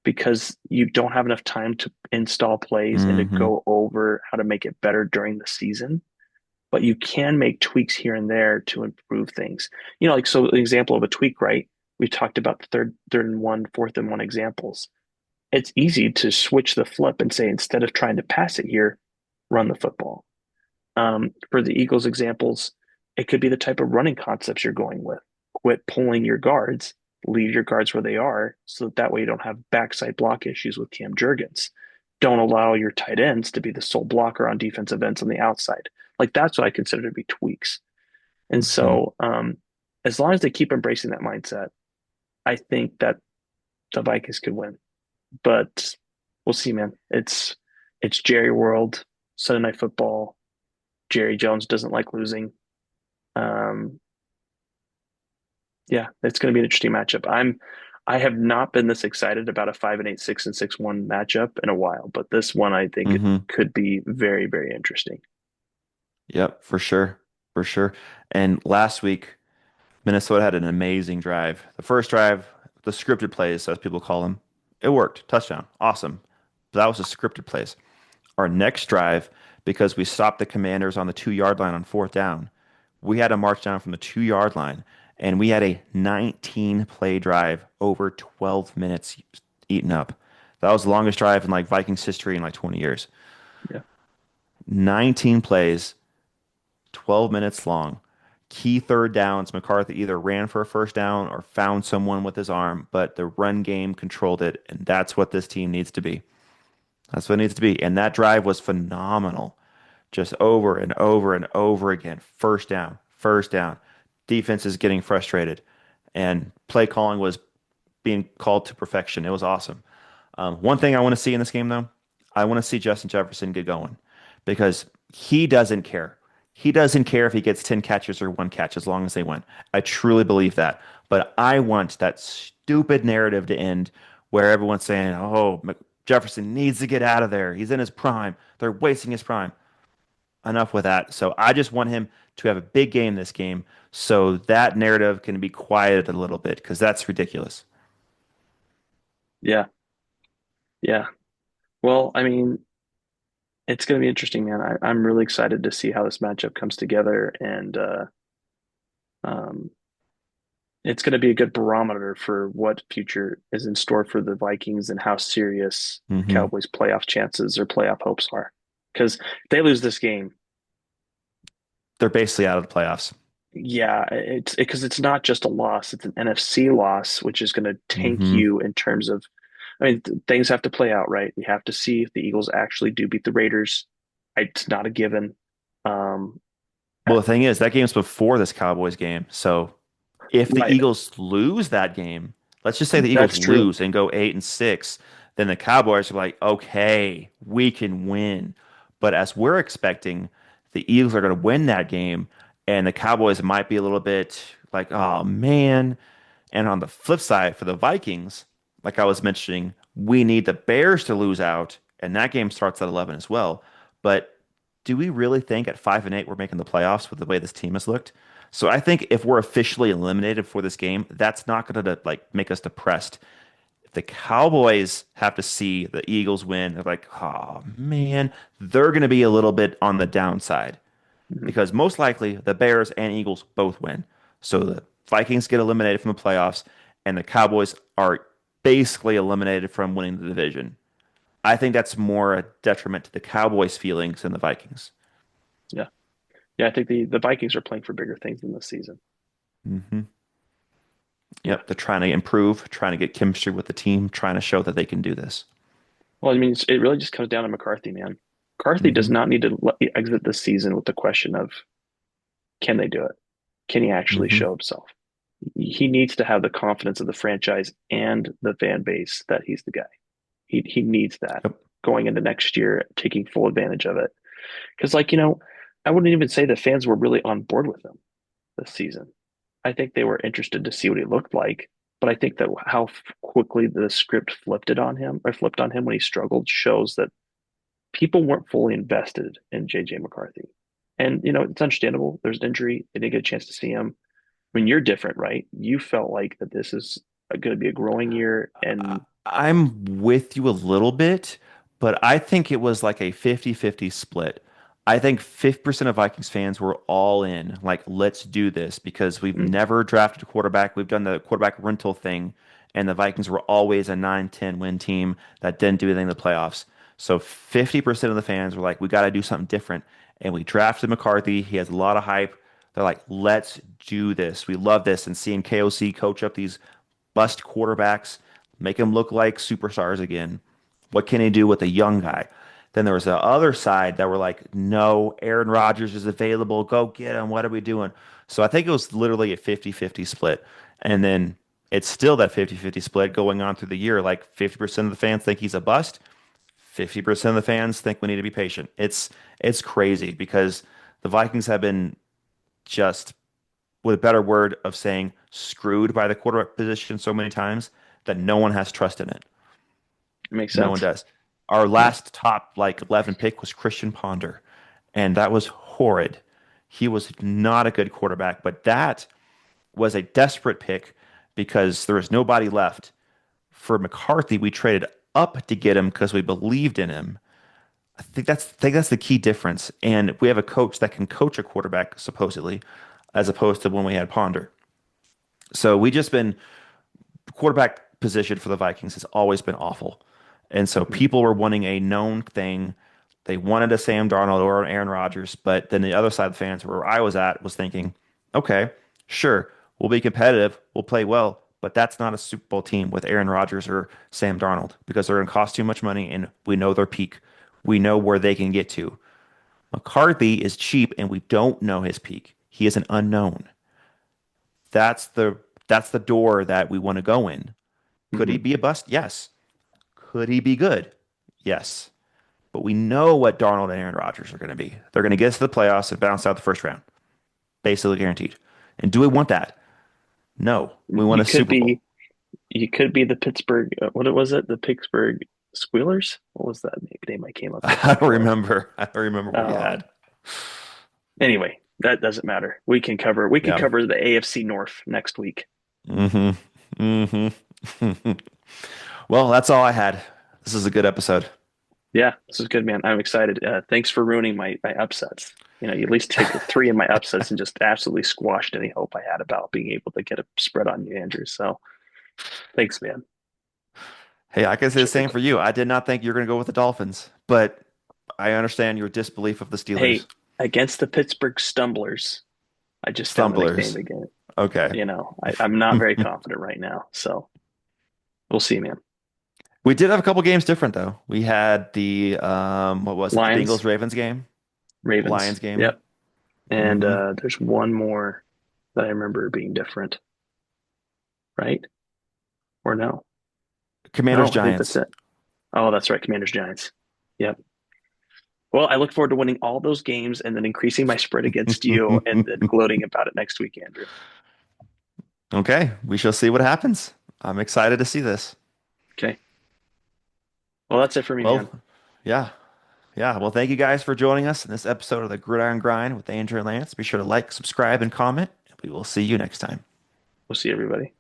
because you don't have enough time to install plays and to Hmm. go over how to make it better during the season. But you can make tweaks here and there to improve things. Like so an example of a tweak, right? We talked about the third and one, fourth and one examples. It's easy to switch the flip and say instead of trying to pass it here, run the football. For the Eagles examples, it could be the type of running concepts you're going with. Quit pulling your guards, leave your guards where they are, so that way you don't have backside block issues with Cam Jurgens. Don't allow your tight ends to be the sole blocker on defensive ends on the outside. Like that's what I consider to be tweaks. And Hmm. so, as long as they keep embracing that mindset, I think that the Vikings could win. But we'll see, man. It's Jerry World, Sunday Night Football. Jerry Jones doesn't like losing. Um, yeah, it's going to be an interesting matchup. I have not been this excited about a 5-8, 6-6-1 matchup in a while, but this one I think Hmm. could be very, very interesting. Yep, for sure. For sure. And last week, Minnesota had an amazing drive. The first drive, the scripted plays, as people call them, it worked. Touchdown. Awesome. But that was the scripted plays. Our next drive, because we stopped the Commanders on the 2 yard line on fourth down, we had to march down from the 2 yard line, and we had a 19 play drive over 12 minutes eaten up. That was the longest drive in like Vikings history in like 20 years. Yeah. 19 plays, 12 minutes long. Key third downs. McCarthy either ran for a first down or found someone with his arm, but the run game controlled it, and that's what this team needs to be. That's what it needs to be. And that drive was phenomenal. Just over and over and over again. First down, first down. Defense is getting frustrated. And play calling was being called to perfection. It was awesome. One thing I want to see in this game, though, I want to see Justin Jefferson get going because he doesn't care. He doesn't care if he gets 10 catches or one catch as long as they win. I truly believe that. But I want that stupid narrative to end where everyone's saying, oh, Jefferson needs to get out of there. He's in his prime. They're wasting his prime. Enough with that. So I just want him to have a big game this game so that narrative can be quieted a little bit because that's ridiculous. Yeah. Yeah. Well, I mean, it's going to be interesting, man. I'm really excited to see how this matchup comes together, and um, it's going to be a good barometer for what future is in store for the Vikings and how serious the Hmm. Cowboys' playoff chances or playoff hopes are. Because if they lose this game, They're basically out of the playoffs. yeah, it's because it's not just a loss; it's an NFC loss, which is going to tank Hmm. you in terms of. I mean, things have to play out, right? We have to see if the Eagles actually do beat the Raiders. It's not a given. Um, Well, the thing is, that game's before this Cowboys game. So if the right, Eagles lose that game, let's just say the Eagles that's true. lose and go 8-6, then the Cowboys are like, okay, we can win. But as we're expecting, the Eagles are going to win that game, and the Cowboys might be a little bit like, oh man. And on the flip side, for the Vikings, like I was mentioning, we need the Bears to lose out, and that game starts at 11 as well. But do we really think at 5-8 we're making the playoffs with the way this team has looked? So I think if we're officially eliminated for this game, that's not going to like make us depressed. If the Cowboys have to see the Eagles win, they're like, oh man, they're going to be a little bit on the downside Mhm. because most likely the Bears and Eagles both win. So the Vikings get eliminated from the playoffs, and the Cowboys are basically eliminated from winning the division. I think that's more a detriment to the Cowboys' feelings than the Vikings. Yeah. Yeah, I think the Vikings are playing for bigger things in this season. Hmm. Yeah. Yep, they're trying to improve, trying to get chemistry with the team, trying to show that they can do this. Well, I mean, it really just comes down to McCarthy, man. McCarthy does Hmm. not need to exit this season with the question of can they do it? Can he actually Hmm. show himself? He needs to have the confidence of the franchise and the fan base that he's the guy. He needs that Yep. going into next year, taking full advantage of it. Because, like, I wouldn't even say the fans were really on board with him this season. I think they were interested to see what he looked like, but I think that how quickly the script flipped on him when he struggled shows that people weren't fully invested in JJ McCarthy. And it's understandable. There's an injury. They didn't get a chance to see him. When you're different, right? You felt like that this is going to be a growing year, I- and I'm with you a little bit, but I think it was like a 50-50 split. I think 50% of Vikings fans were all in, like, let's do this because we've mm, never drafted a quarterback. We've done the quarterback rental thing, and the Vikings were always a 9-10 win team that didn't do anything in the playoffs. So 50% of the fans were like, we got to do something different. And we drafted McCarthy. He has a lot of hype. They're like, let's do this. We love this. And seeing KOC coach up these bust quarterbacks, make them look like superstars again. What can he do with a young guy? Then there was the other side that were like, no, Aaron Rodgers is available. Go get him. What are we doing? So I think it was literally a 50-50 split. And then it's still that 50-50 split going on through the year. Like 50% of the fans think he's a bust. 50% of the fans think we need to be patient. It's crazy because the Vikings have been just, with a better word of saying, screwed by the quarterback position so many times that no one has trust in it. it makes No one sense. does. Our Yeah, last top like 11 pick was Christian Ponder, and that was horrid. He was not a good quarterback, but that was a desperate pick because there was nobody left. For McCarthy, we traded up to get him because we believed in him. I think that's the key difference. And we have a coach that can coach a quarterback supposedly, as opposed to when we had Ponder. So we just been quarterback position for the Vikings has always been awful. And so hmm people were wanting a known thing. They wanted a Sam Darnold or an Aaron Rodgers, but then the other side of the fans where I was at was thinking, okay, sure, we'll be competitive, we'll play well, but that's not a Super Bowl team with Aaron Rodgers or Sam Darnold because they're going to cost too much money and we know their peak. We know where they can get to. McCarthy is cheap and we don't know his peak. He is an unknown. That's the that's the door that we want to go in. Could he hmm be a bust? Yes. Could he be good? Yes. But we know what Darnold and Aaron Rodgers are going to be. They're going to get us to the playoffs and bounce out the first round, basically guaranteed. And do we want that? No. We want You a could Super Bowl. be you could be the Pittsburgh. What was it? The Pittsburgh Squealers. What was that name I came up with I don't before? remember. I don't remember what you had. Um. Anyway, that doesn't matter. We could Yeah. cover the AFC North next week. Hmm. Hmm. Well, that's all I had. This is a good episode. Yeah, this is good, man. I'm excited. Thanks for ruining my upsets. You at least took three of my upsets and just absolutely squashed any hope I had about being able to get a spread on you, Andrew. So thanks, man. Hey, I can say the Check same for you. I did not think you were going to go with the Dolphins, but I understand your disbelief of the Steelers. Hey, against the Pittsburgh Stumblers, I just found the nickname Stumblers. again. Okay. I'm not very confident right now. So we'll see, man. We did have a couple games different though. We had the what was it? The Lions, Bengals Ravens game, Ravens. Lions game. Yep. And Hmm. there's one more that I remember being different, right? Or no? Commanders No, I think that's Giants. it. Oh, that's right. Commanders Giants. Yep. Well, I look forward to winning all those games and then increasing my spread against you and then gloating about it next week, Andrew. Okay, we shall see what happens. I'm excited to see this. Okay. Well, that's it for me, Well, man. yeah. Yeah. Well, thank you guys for joining us in this episode of the Gridiron Grind with Andrew and Lance. Be sure to like, subscribe, and comment. We will see you next time. We'll see everybody.